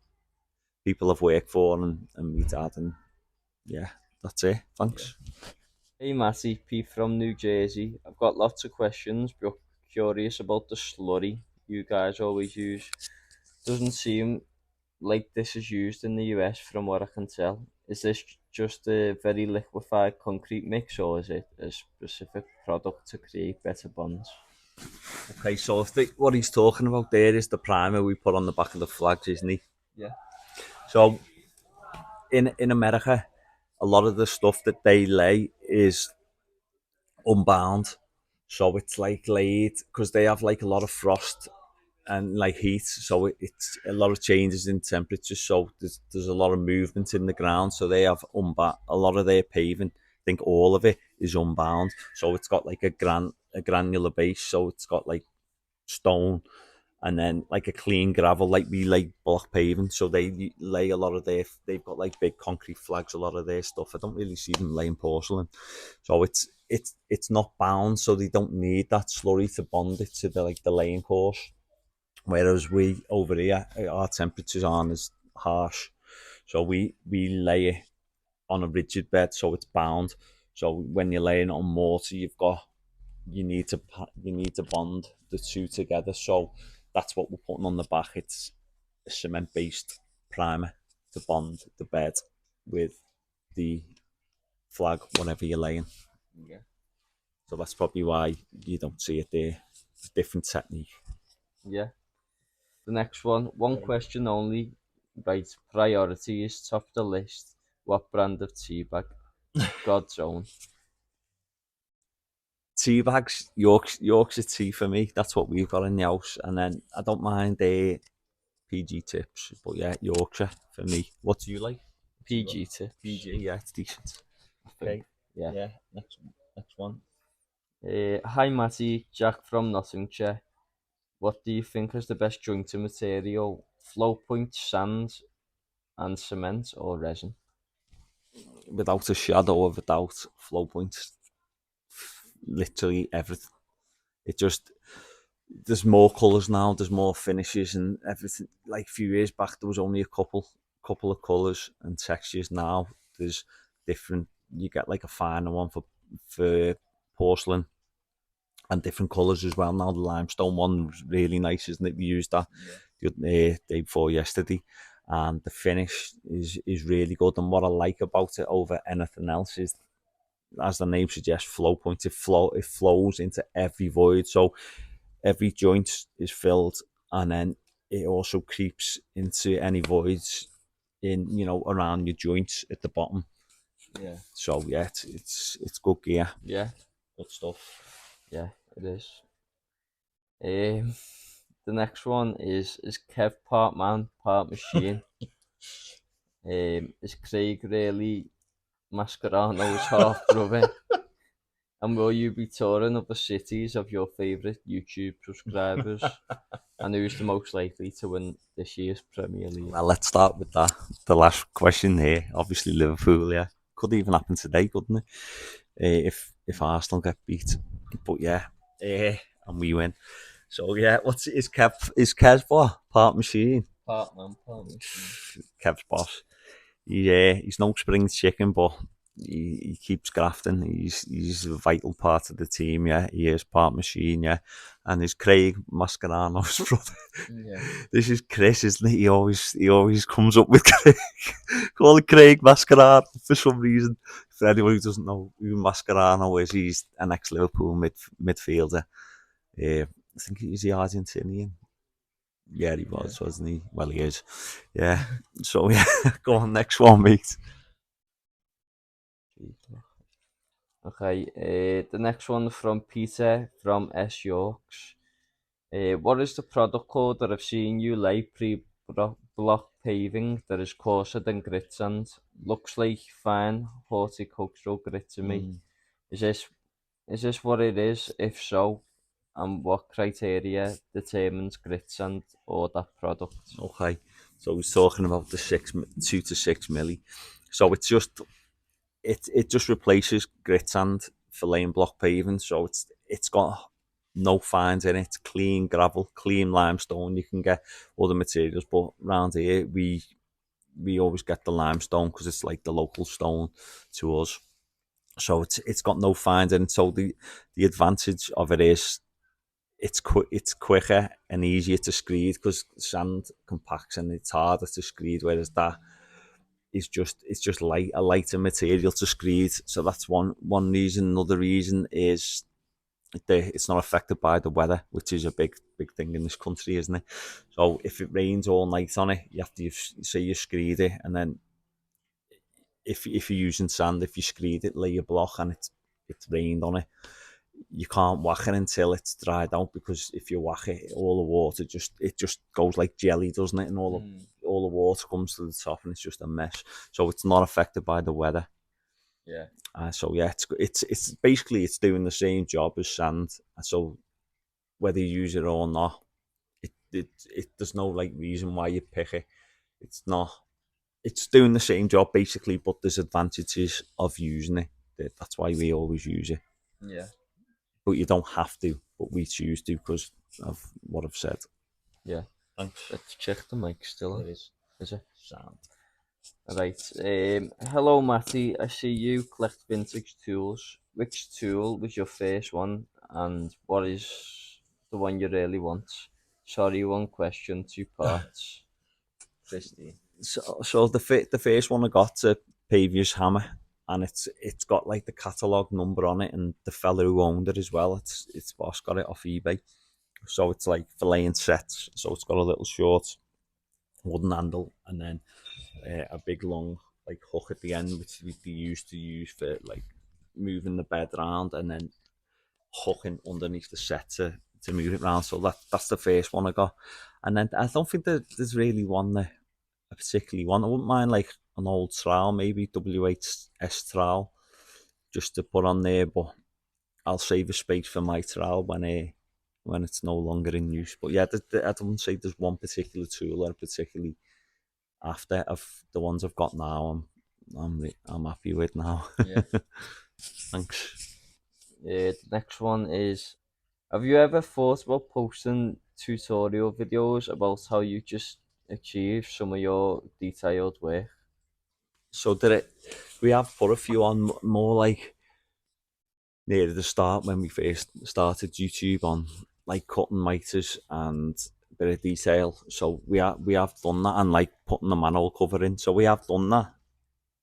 people I've worked for and my dad, and yeah, that's it. Thanks.
Hey Matty, Pete from New Jersey. I've got lots of questions, but curious about the slurry you guys always use. Doesn't seem like this is used in the US from what I can tell. Is this just a very liquefied concrete mix or is it a specific product to create better bonds?
Okay, so what he's talking about there is the primer we put on the back of the flags, isn't he?
Yeah.
So in America, a lot of the stuff that they lay is unbound. So it's like laid because they have like a lot of frost and like heat. So it's a lot of changes in temperature. So there's a lot of movement in the ground. So they have a lot of their paving. I think all of it is unbound. So it's got like a granular base. So it's got like stone and then like a clean gravel, like we lay block paving. So they lay a lot of they've got like big concrete flags, a lot of their stuff. I don't really see them laying porcelain. So it's not bound, so they don't need that slurry to bond it to the laying course. Whereas we over here, our temperatures aren't as harsh. So we lay it on a rigid bed, so it's bound. So when you're laying it on mortar, you need to bond the two together. So that's what we're putting on the back. It's a cement based primer to bond the bed with the flag, whatever you're laying.
Yeah.
So that's probably why you don't see it there. It's a different technique.
Yeah. The next one question only. Right, priority is top of the list. What brand of tea bag? God's own.
Tea bags, Yorkshire tea for me. That's what we've got in the house. And then I don't mind PG tips, but yeah, Yorkshire for me. What do you like?
PG tips.
PG, yeah, it's decent. Okay.
Yeah.
Next one.
Hi Matty, Jack from Nottinghamshire. What do you think is the best jointing material? Flow point, sand, and cement, or resin?
Without a shadow of a doubt, flow points. Literally everything. It just there's more colours now. There's more finishes and everything. Like a few years back, there was only a couple of colours and textures. Now there's different. You get like a finer one for porcelain and different colours as well. Now the limestone one was really nice, isn't it? We used that the day before yesterday, and the finish is really good. And what I like about it over anything else is, as the name suggests, flow point. It flows into every void. So every joint is filled, and then it also creeps into any voids in around your joints at the bottom.
Yeah.
So yeah, it's good gear.
Yeah.
Good stuff.
Yeah, it is. The next one is Kev part man, part machine? Is Craig really Mascherano's half brother? And will you be touring other cities of your favourite YouTube subscribers? And who's the most likely to win this year's Premier League?
Well, let's start with that. The last question here. Obviously, Liverpool. Yeah, could even happen today, couldn't it? If Arsenal get beat, but yeah, and we win. So yeah, is Kev what? Part machine.
Part man, part machine.
Kev's boss. He's no spring chicken, but he keeps grafting. He's a vital part of the team. Yeah, he is part machine. Yeah, and there's Craig Mascherano's brother.
Yeah.
This is Chris, isn't it? He always comes up with Craig. Call it Craig Mascherano for some reason. For anyone who doesn't know who Mascherano is, he's an ex-Liverpool midfielder. I think he's the Argentinian. Yeah, he was, wasn't he? Well, he is. Yeah. So yeah, go on, next one, mate.
Okay, the next one from Peter from S Yorks. What is the product code that I've seen you lay pre-block paving that is coarser than grit sand? Looks like fine horticultural grit to me. Is this what it is? If so, and what criteria determines grit sand or that product?
Okay, so he's talking about the 2 to 6 milli. So it's just it just replaces grit sand for laying block paving. So it's got no fines in it. It's clean gravel, clean limestone. You can get other materials, but round here we always get the limestone because it's like the local stone to us. So it's got no fines in it. So the advantage of it is it's quicker and easier to screed because sand compacts and it's harder to screed, whereas that is just a lighter material to screed. So that's one reason. Another reason is it's not affected by the weather, which is a big thing in this country, isn't it? So if it rains all night on it, you have to say you screed it, and then if you're using sand, if you screed it, lay your block, and it's rained on it, you can't whack it until it's dried out, because if you whack it, all the water just goes like jelly, doesn't it? And all the water comes to the top, and it's just a mess. So it's not affected by the weather.
Yeah.
So yeah, it's basically it's doing the same job as sand. So whether you use it or not, it there's no like reason why you pick it. It's not. It's doing the same job basically, but there's advantages of using it. That's why we always use it.
Yeah.
But you don't have to. But we choose to because of what I've said.
Yeah.
Thanks.
Let's check the mic still.
It is.
Is it?
Sound.
Right. Hello, Matty. I see you collect vintage tools. Which tool was your first one, and what is the one you really want? Sorry, one question, 2 parts. Christy.
So the first one I got's a Pavius hammer, and it's got like the catalogue number on it, and the fella who owned it as well. It's boss got it off eBay. So it's like for laying sets. So it's got a little short wooden handle, and then a big long like hook at the end, which we used to use for like moving the bed around, and then hooking underneath the set to move it around. So that's the first one I got. And then I don't think that there's really one that I particularly want. I wouldn't mind like an old trowel, maybe WHS trowel, just to put on there, but I'll save a space for my trowel when it's no longer in use. But yeah, I don't say there's one particular tool I'm particularly after. Of the ones I've got now, I'm happy with now.
Yeah.
Thanks.
The next one is: have you ever thought about posting tutorial videos about how you just achieve some of your detailed work?
So we have put a few on more like near the start when we first started YouTube, on like cutting miters and a bit of detail. So we have done that, and like putting the manhole cover in. So we have done that.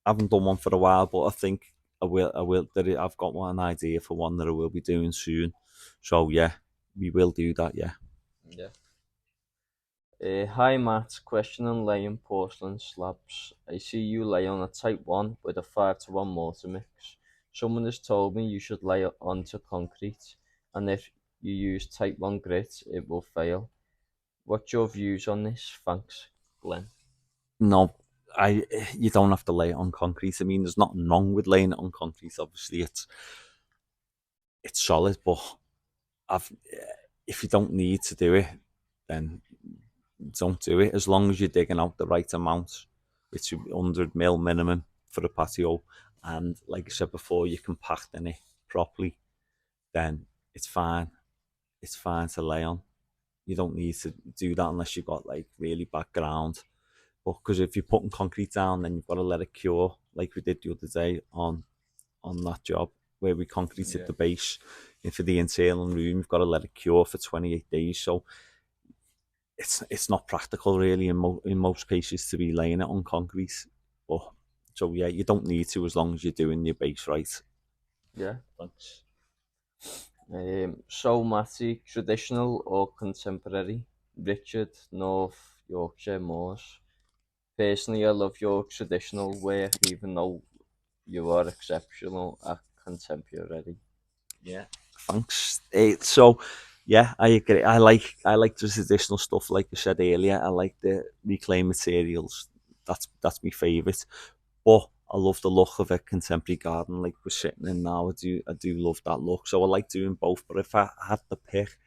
I haven't done one for a while, but I think I will. I've got an idea for one that I will be doing soon. So yeah, we will do that. Yeah.
Yeah. Hi Matt, question on laying porcelain slabs. I see you lay on a type 1 with a 5-to-1 mortar mix. Someone has told me you should lay it onto concrete. and if you use type 1 grit, it will fail. What's your views on this? Thanks, Glenn.
No, you don't have to lay it on concrete. I mean, there's nothing wrong with laying it on concrete. Obviously, it's solid, but if you don't need to do it, then don't do it. As long as you're digging out the right amount, which is 100 mil minimum for a patio, and like I said before, you're compacting it properly, then it's fine. It's fine to lay on. You don't need to do that unless you've got like really bad ground. But because if you're putting concrete down, then you've got to let it cure, like we did the other day on that job where we concreted the base. And for the internal room, you've got to let it cure for 28 days. So it's not practical really in most cases to be laying it on concrete. But so yeah, you don't need to as long as you're doing your base right.
Yeah, thanks. So Matty, traditional or contemporary? Richard, North Yorkshire Moors. Personally, I love your traditional work, even though you are exceptional at contemporary.
Yeah, thanks. So yeah, I agree. I like the traditional stuff. Like I said earlier, I like the reclaimed materials. That's my favourite. But I love the look of a contemporary garden like we're sitting in now. I do love that look. So I like doing both. But if I had to pick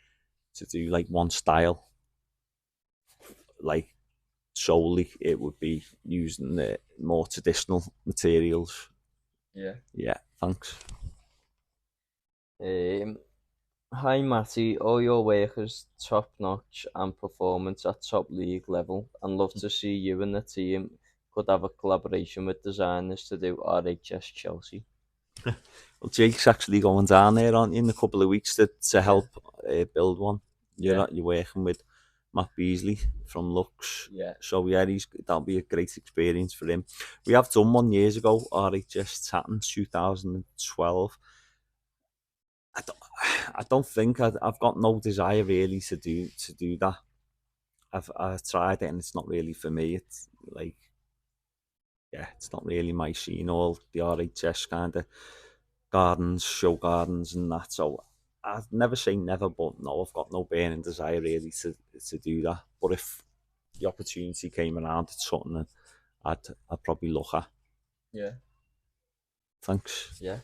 to do like one style, like solely, it would be using the more traditional materials.
Yeah.
Yeah, thanks.
Hi Matty, all your work is top notch and performance at top league level, and love to see you and the team could have a collaboration with designers to do RHS Chelsea.
Well, Jake's actually going down there, aren't you, in a couple of weeks to help build one. You're working with Matt Beasley from Lux.
Yeah.
So yeah, that'll be a great experience for him. We have done one years ago, RHS Tatton 2012. I don't think I've got no desire really to do that. I've tried it and it's not really for me. It's like, yeah, it's not really my scene. All the RHS kind of gardens, show gardens, and that. So I'd never say never, but no, I've got no burning desire really to do that. But if the opportunity came around, it's something that I'd probably look at.
Yeah.
Thanks.
Yeah.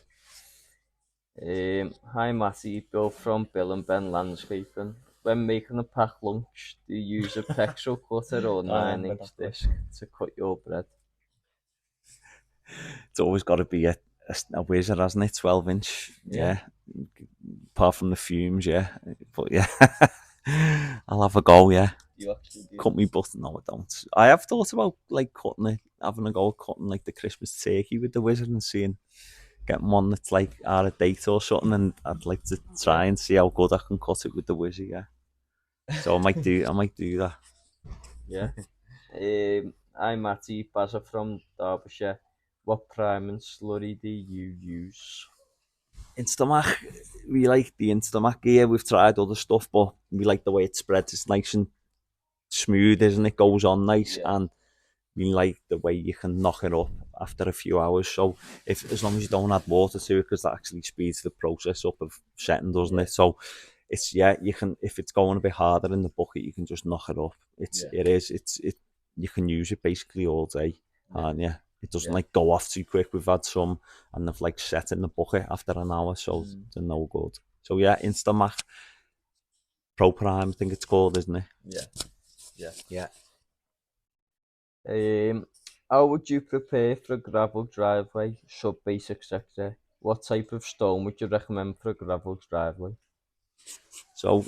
Hi Matty, Bill from Bill and Ben Landscaping. When making a packed lunch, do you use a pexel cutter or 9-inch disc to cut your bread?
It's always got to be a whizzer, hasn't it? 12-inch. Yeah. Apart from the fumes, yeah. But yeah, I'll have a go. Yeah.
You actually do?
Cut me button. No, I don't. I have thought about like cutting it, having a go at cutting like the Christmas turkey with the wizard and seeing getting one that's like out of date or something, and I'd like to try and see how good I can cut it with the wizard. Yeah. So I might do that.
Yeah. I'm Matty, Bazza from Derbyshire. What prime and slurry do you use?
Instamac, we like the Instamac gear. We've tried other stuff, but we like the way it spreads. It's nice and smooth, isn't it? Goes on nice, and we like the way you can knock it up after a few hours. So as long as you don't add water to it, because that actually speeds the process up of setting, doesn't it? So it's you can, if it's going a bit harder in the bucket, you can just knock it up. You can use it basically all day, and it doesn't like go off too quick. We've had some and they've like set in the bucket after an hour, so they're no good. So yeah, Instamac Pro Prime, I think it's called, isn't it? Yeah.
How would you prepare for a gravel driveway, sub-base, etc.? What type of stone would you recommend for a gravel driveway?
So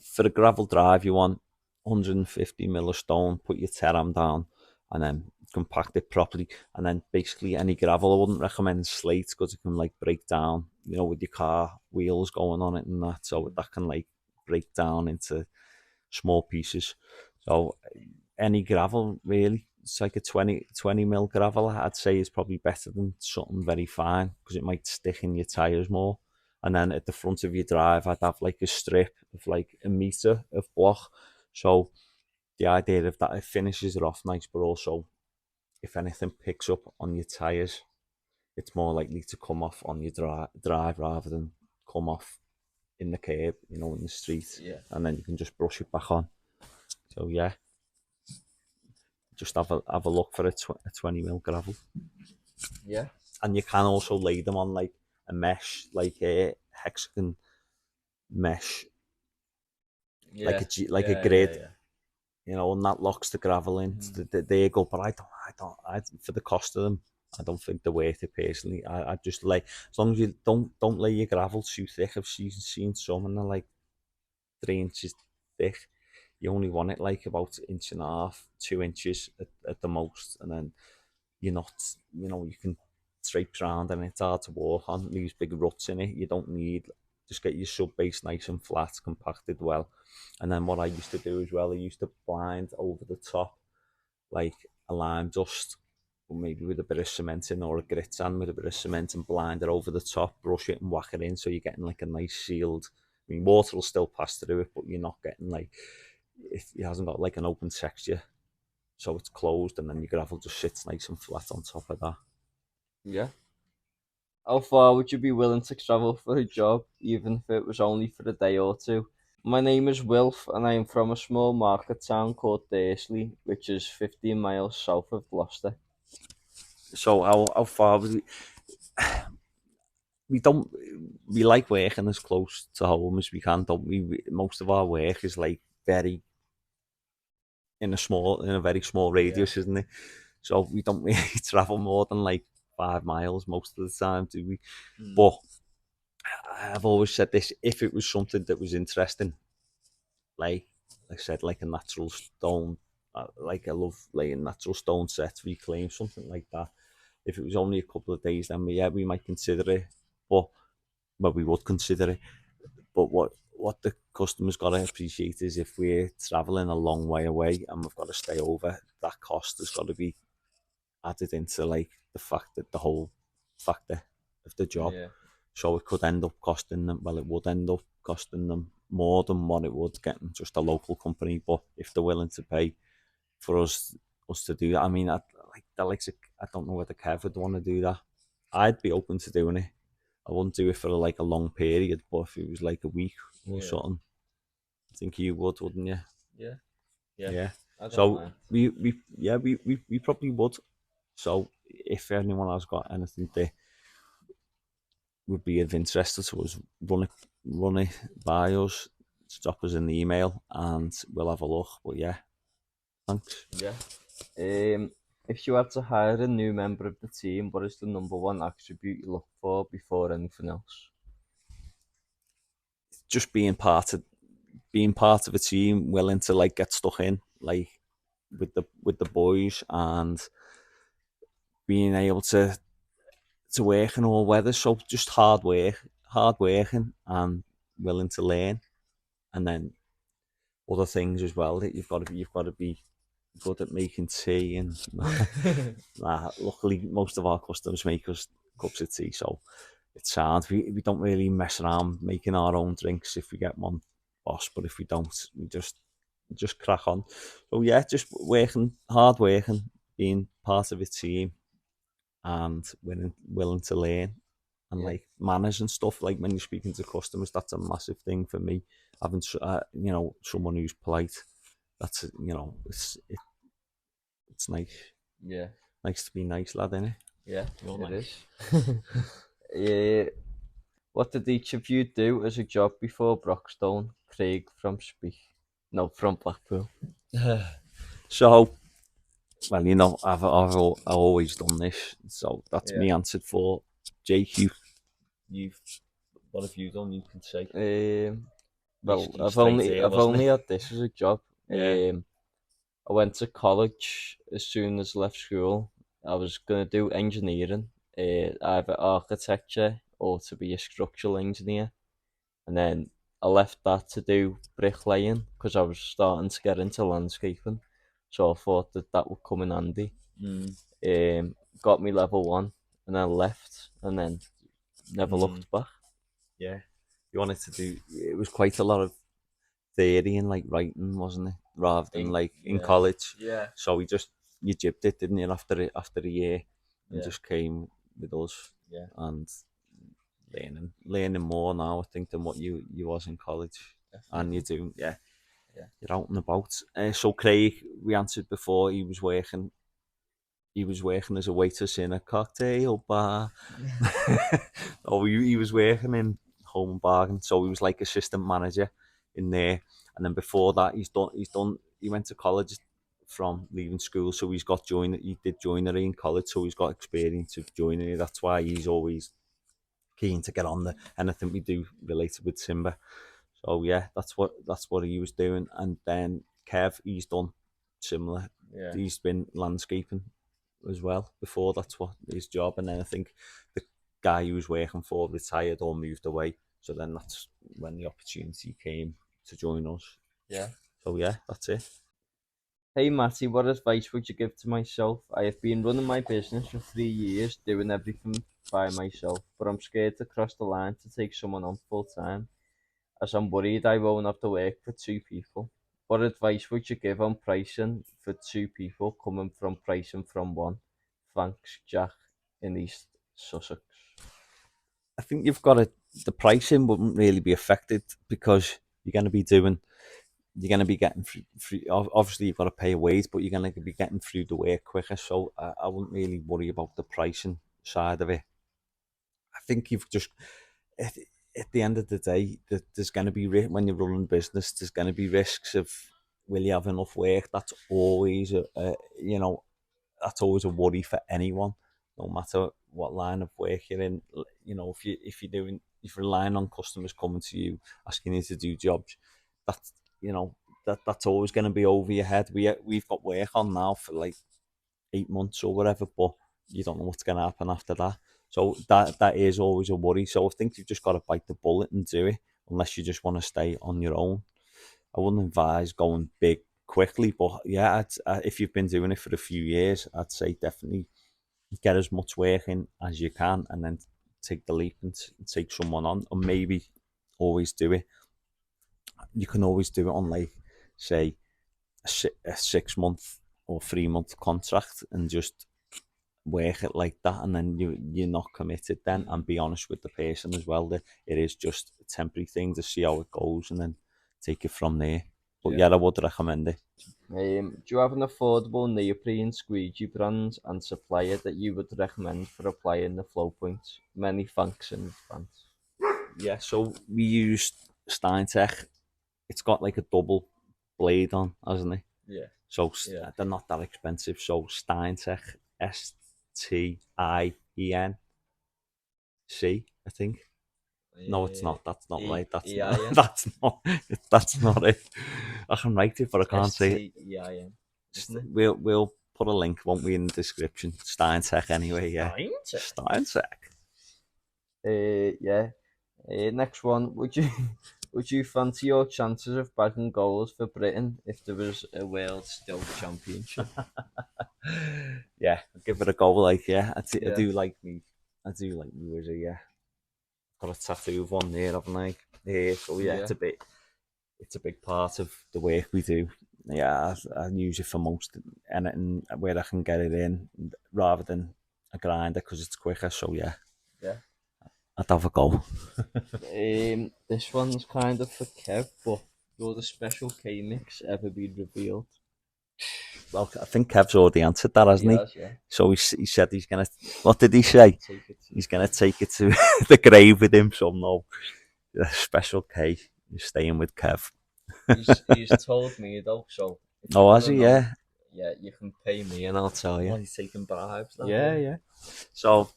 for a gravel drive, you want 150 mil of stone, put your terram down, and then compact it properly. And then basically any gravel, I wouldn't recommend slate because it can like break down, with your car wheels going on it and that. So that can like break down into small pieces. So any gravel really, it's like a 20 mil gravel, I'd say is probably better than something very fine because it might stick in your tyres more. And then at the front of your drive, I'd have like a strip of like a metre of block. So the idea of that, it finishes it off nice, but also if anything picks up on your tyres, it's more likely to come off on your drive rather than come off in the curb, you know, in the street,
Yeah.
and then you can just brush it back on. So yeah, just have a look for a 20mm gravel.
Yeah.
And you can also lay them on like a mesh, like a hexagon mesh,
Yeah.
like a grid, you know, and that locks the gravel in. There you go. But I for the cost of them, I don't think they're worth it personally. I just lay, as long as you don't lay your gravel too thick. I've seen some and they're like 3 inches thick. You only want it like about 1.5 inches, 2 inches at the most, and then you're not, you know, you can traipse around and it's hard to walk on, leaves big ruts in it. You don't need, just get your sub base nice and flat, compacted well. And then what I used to do as well, I used to blind over the top, like a lime dust, or maybe with a bit of cement in, or a grit sand with a bit of cement, and blind it over the top, brush it and whack it in, so you're getting like a nice sealed, I mean, water will still pass through it, but you're not getting like, it hasn't got like an open texture, so it's closed, and then your gravel just sits nice and flat on top of that.
Yeah. How far would you be willing to travel for a job, even if it was only for a day or two? My name is Wilf, and I am from a small market town called Dursley, which is 15 miles south of Gloucester.
So how far was we don't, we like working as close to home as we can, don't we? Most of our work is like very in a very small radius, isn't it? So we don't really travel more than like 5 miles most of the time, do we? But I've always said this: if it was something that was interesting, like I said, like a natural stone, like I love laying natural stone sets, reclaim something like that. If it was only a couple of days, then we might consider it. But well, we would consider it. But what the customer's got to appreciate is if we're travelling a long way away and we've got to stay over, that cost has got to be added into like the fact that the whole factor of the job.
Yeah.
So it could end up costing them. Well, it would end up costing them more than what it would getting just a local company. But if they're willing to pay for us to do that, I mean, I don't know whether Kev would want to do that. I'd be open to doing it. I wouldn't do it for like a long period, but if it was like a week or something, I think you would, wouldn't you?
Yeah.
Yeah.
I don't
So
mind.
we probably would. So if anyone has got anything that would be of interest to us, run it by us, drop us an email, and we'll have a look. But yeah, thanks.
Yeah. If you had to hire a new member of the team, what is the number one attribute you look for before anything else?
Just being part of a team, willing to like get stuck in, like with the boys, and being able to work in all weather. So just hard working, and willing to learn, and then other things as well that you've got to be good at making tea. And luckily most of our customers make us cups of tea, so it's hard. We don't really mess around making our own drinks if we get one boss, but if we don't, we just crack on. So yeah, just hard working, being part of a team, and willing to learn, and
Yeah.
like manners and stuff. Like when you're speaking to customers, that's a massive thing for me. Having someone who's polite. That's it's nice.
Yeah.
Nice to be nice, lad, innit?
Yeah,
You're
it
nice.
is. Yeah. What did each of you do as a job before Brockstone? Craig from from Blackpool.
So, well, I've always done this, so that's me answered for. Jake, you've what have you done? You can say.
Well,
He's straight here,
I've
wasn't
only
he?
had this as a job.
Yeah.
I went to college as soon as I left school. I was gonna do engineering, either architecture or to be a structural engineer. And then I left that to do bricklaying because I was starting to get into landscaping. So I thought that would come in handy. Got me level 1 and then left and then never looked back.
Yeah. You wanted to do. It was quite a lot of theory and like writing, wasn't it? Rather than like in college.
Yeah.
So you jibbed it, didn't you? After a year, and just came with us.
Yeah.
And learning more now, I think, than what you was in college. And you're doing,
Yeah.
you're out and about. So Craig, we answered before, he was working as a waitress in a cocktail bar. He was working in Home and Bargain, so he was like assistant manager in there. And then before that, he went to college from leaving school, so he did joinery in college, so he's got experience of joinery. That's why he's always keen to get on anything we do related with timber. So yeah, that's what he was doing. And then Kev, he's done similar.
Yeah.
He's been landscaping as well before. That's what his job. And then I think the guy he was working for retired or moved away. So then that's when the opportunity came to join us.
Yeah.
So yeah, that's it.
Hey Matty, what advice would you give to myself? I have been running my business for 3 years, doing everything by myself, but I'm scared to cross the line to take someone on full time, as I'm worried I won't have to work for 2 people. What advice would you give on pricing for 2 people coming from pricing from 1? Thanks, Jack in East Sussex.
I think the pricing wouldn't really be affected because you're going to be getting through. Obviously, you've got to pay a wage, but you're going to be getting through the work quicker. So I wouldn't really worry about the pricing side of it. I think you've just at the end of the day, there's going to be when you're running business, there's going to be risks of will you have enough work. That's always that's always a worry for anyone, no matter what line of work you're in. If you're relying on customers coming to you asking you to do jobs, that's that's always going to be over your head. We've got work on now for like 8 months or whatever, but you don't know what's going to happen after that. So that is always a worry. So I think you've just got to bite the bullet and do it, unless you just want to stay on your own. I wouldn't advise going big quickly, but yeah, if you've been doing it for a few years, I'd say definitely get as much work in as you can, and then take the leap and take someone on, or maybe always do it. You can always do it on, like, say, a 6 month or 3 month contract, and just work it like that, and then you're not committed then, and be honest with the person as well that it is just a temporary thing to see how it goes, and then take it from there. But yeah, I would recommend it.
Do you have an affordable neoprene Squeegee brand and supplier that you would recommend for applying the flow points? Many thanks in advance.
Yeah, so we used Steintech. It's got like a double blade on, hasn't it?
Yeah.
So they're not that expensive. So Steintech, STIENC, I think. No, it's not. That's not right. That's not. That's not it. I can write it, but I can't say it. We'll put a link, won't we, in the description? Steintech, anyway. Yeah. Steintech.
Next one. Would you fancy your chances of bagging goals for Britain if there was a World Still Championship?
Yeah, I'll give it a go. Like, yeah, I do like me wizard. Yeah, got a tattoo of one there, haven't I? Yeah, so yeah, it's a big part of the work we do. Yeah, I use it for most anything where I can get it in, rather than a grinder, because it's quicker. So yeah, I'd have a go.
This one's kind of for Kev, but will the special K mix ever be revealed?
Well, I think Kev's already answered that, hasn't he?
Has, yeah.
So he said he's gonna. What did he say? He's gonna take it to the grave with him. So no, the special K is staying with Kev.
He's told me though, so.
Oh, has he? Yeah.
Yeah, you can pay me and I'll tell you.
Oh, he's taking bribes.
Yeah.
So,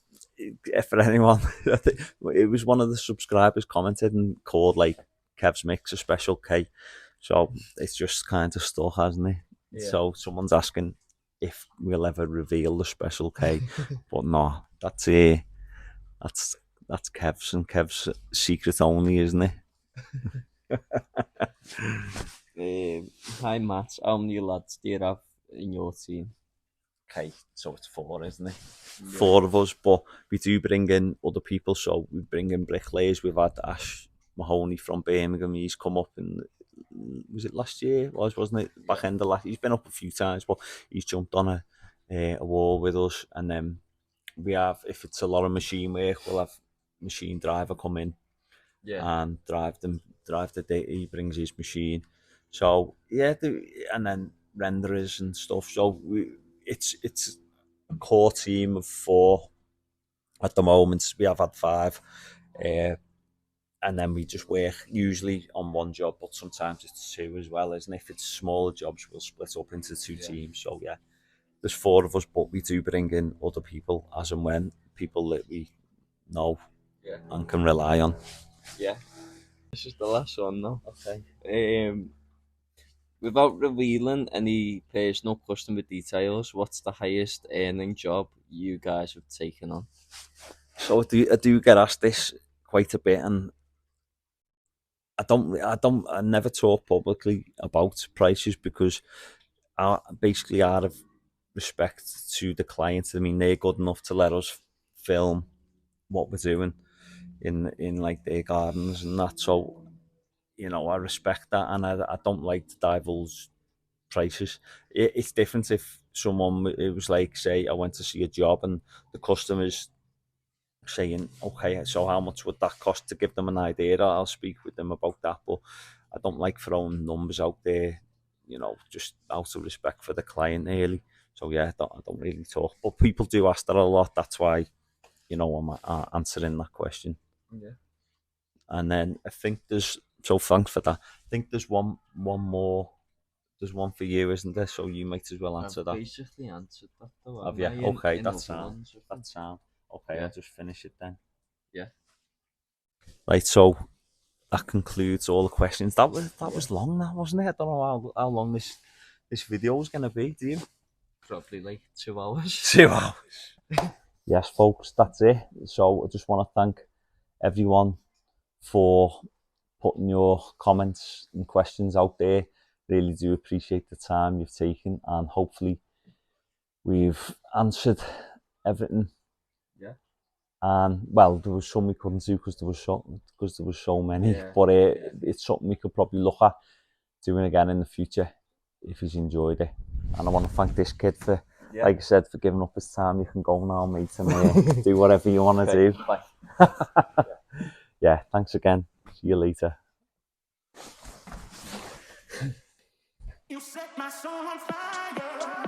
for anyone, it was one of the subscribers commented and called like Kev's Mix a special K. So it's just kind of stuck, hasn't it? Yeah. So someone's asking if we'll ever reveal the special K, but no, that's Kev's and Kev's secret only, isn't it?
Hi Matt, how many lads do you have in your team?
Okay, so it's 4, isn't it? Yeah. 4 of us, but we do bring in other people. So we bring in bricklayers. We've had Ash Mahoney from Birmingham. He's come up in, was it last year? Wasn't it? Back end of last. He's been up a few times, but he's jumped on a wall with us. And then we have, if it's a lot of machine work, we'll have machine driver come in
Yeah.
and drive the data. He brings his machine. So yeah, and then renderers and stuff. So it's a core team of 4 at the moment. We have had 5, and then we just work usually on one job, but sometimes it's 2 as well. And if it's smaller jobs, we'll split up into 2 teams. So yeah, there's 4 of us, but we do bring in other people as and when, people that we know and can rely on.
Yeah. This is the last one now.
Okay.
Without revealing any personal customer details, what's the highest earning job you guys have taken on?
So I do get asked this quite a bit, and I never talk publicly about prices, because basically out of respect to the clients. I mean, they're good enough to let us film what we're doing in like their gardens and that. So I respect that, and I don't like to divulge prices. It's different if someone, it was like, say I went to see a job and the customer's saying, okay, so how much would that cost, to give them an idea. I'll speak with them about that, but I don't like throwing numbers out there, just out of respect for the client, really. So yeah, I don't really talk, but people do ask that a lot. That's why, I'm answering that question.
Yeah.
And then I think thanks for that. I think there's one more. There's one for you, isn't there? So you might as well answer
I've
that.
basically answered that though.
Have
haven't
you?
I,
Okay,
in
that's
other
sound.
ones, I think.
That's sound. Okay,
Yeah.
I'll just finish it then.
Yeah.
Right, so that concludes all the questions. That was long, that, wasn't it? I don't know how long this video is going to be. Do you?
Probably like 2 hours.
2 hours. Yes, folks, that's it. So I just want to thank everyone for putting your comments and questions out there. Really do appreciate the time you've taken, and hopefully we've answered everything.
Yeah.
And well, there was some we couldn't do because there was so many.
Yeah.
But it's something we could probably look at doing again in the future if he's enjoyed it. And I want to thank this kid for, like I said, for giving up his time. You can go now, mate, and do whatever you want to do.
Bye.
Yeah, thanks again. See you later.
You set my soul on fire.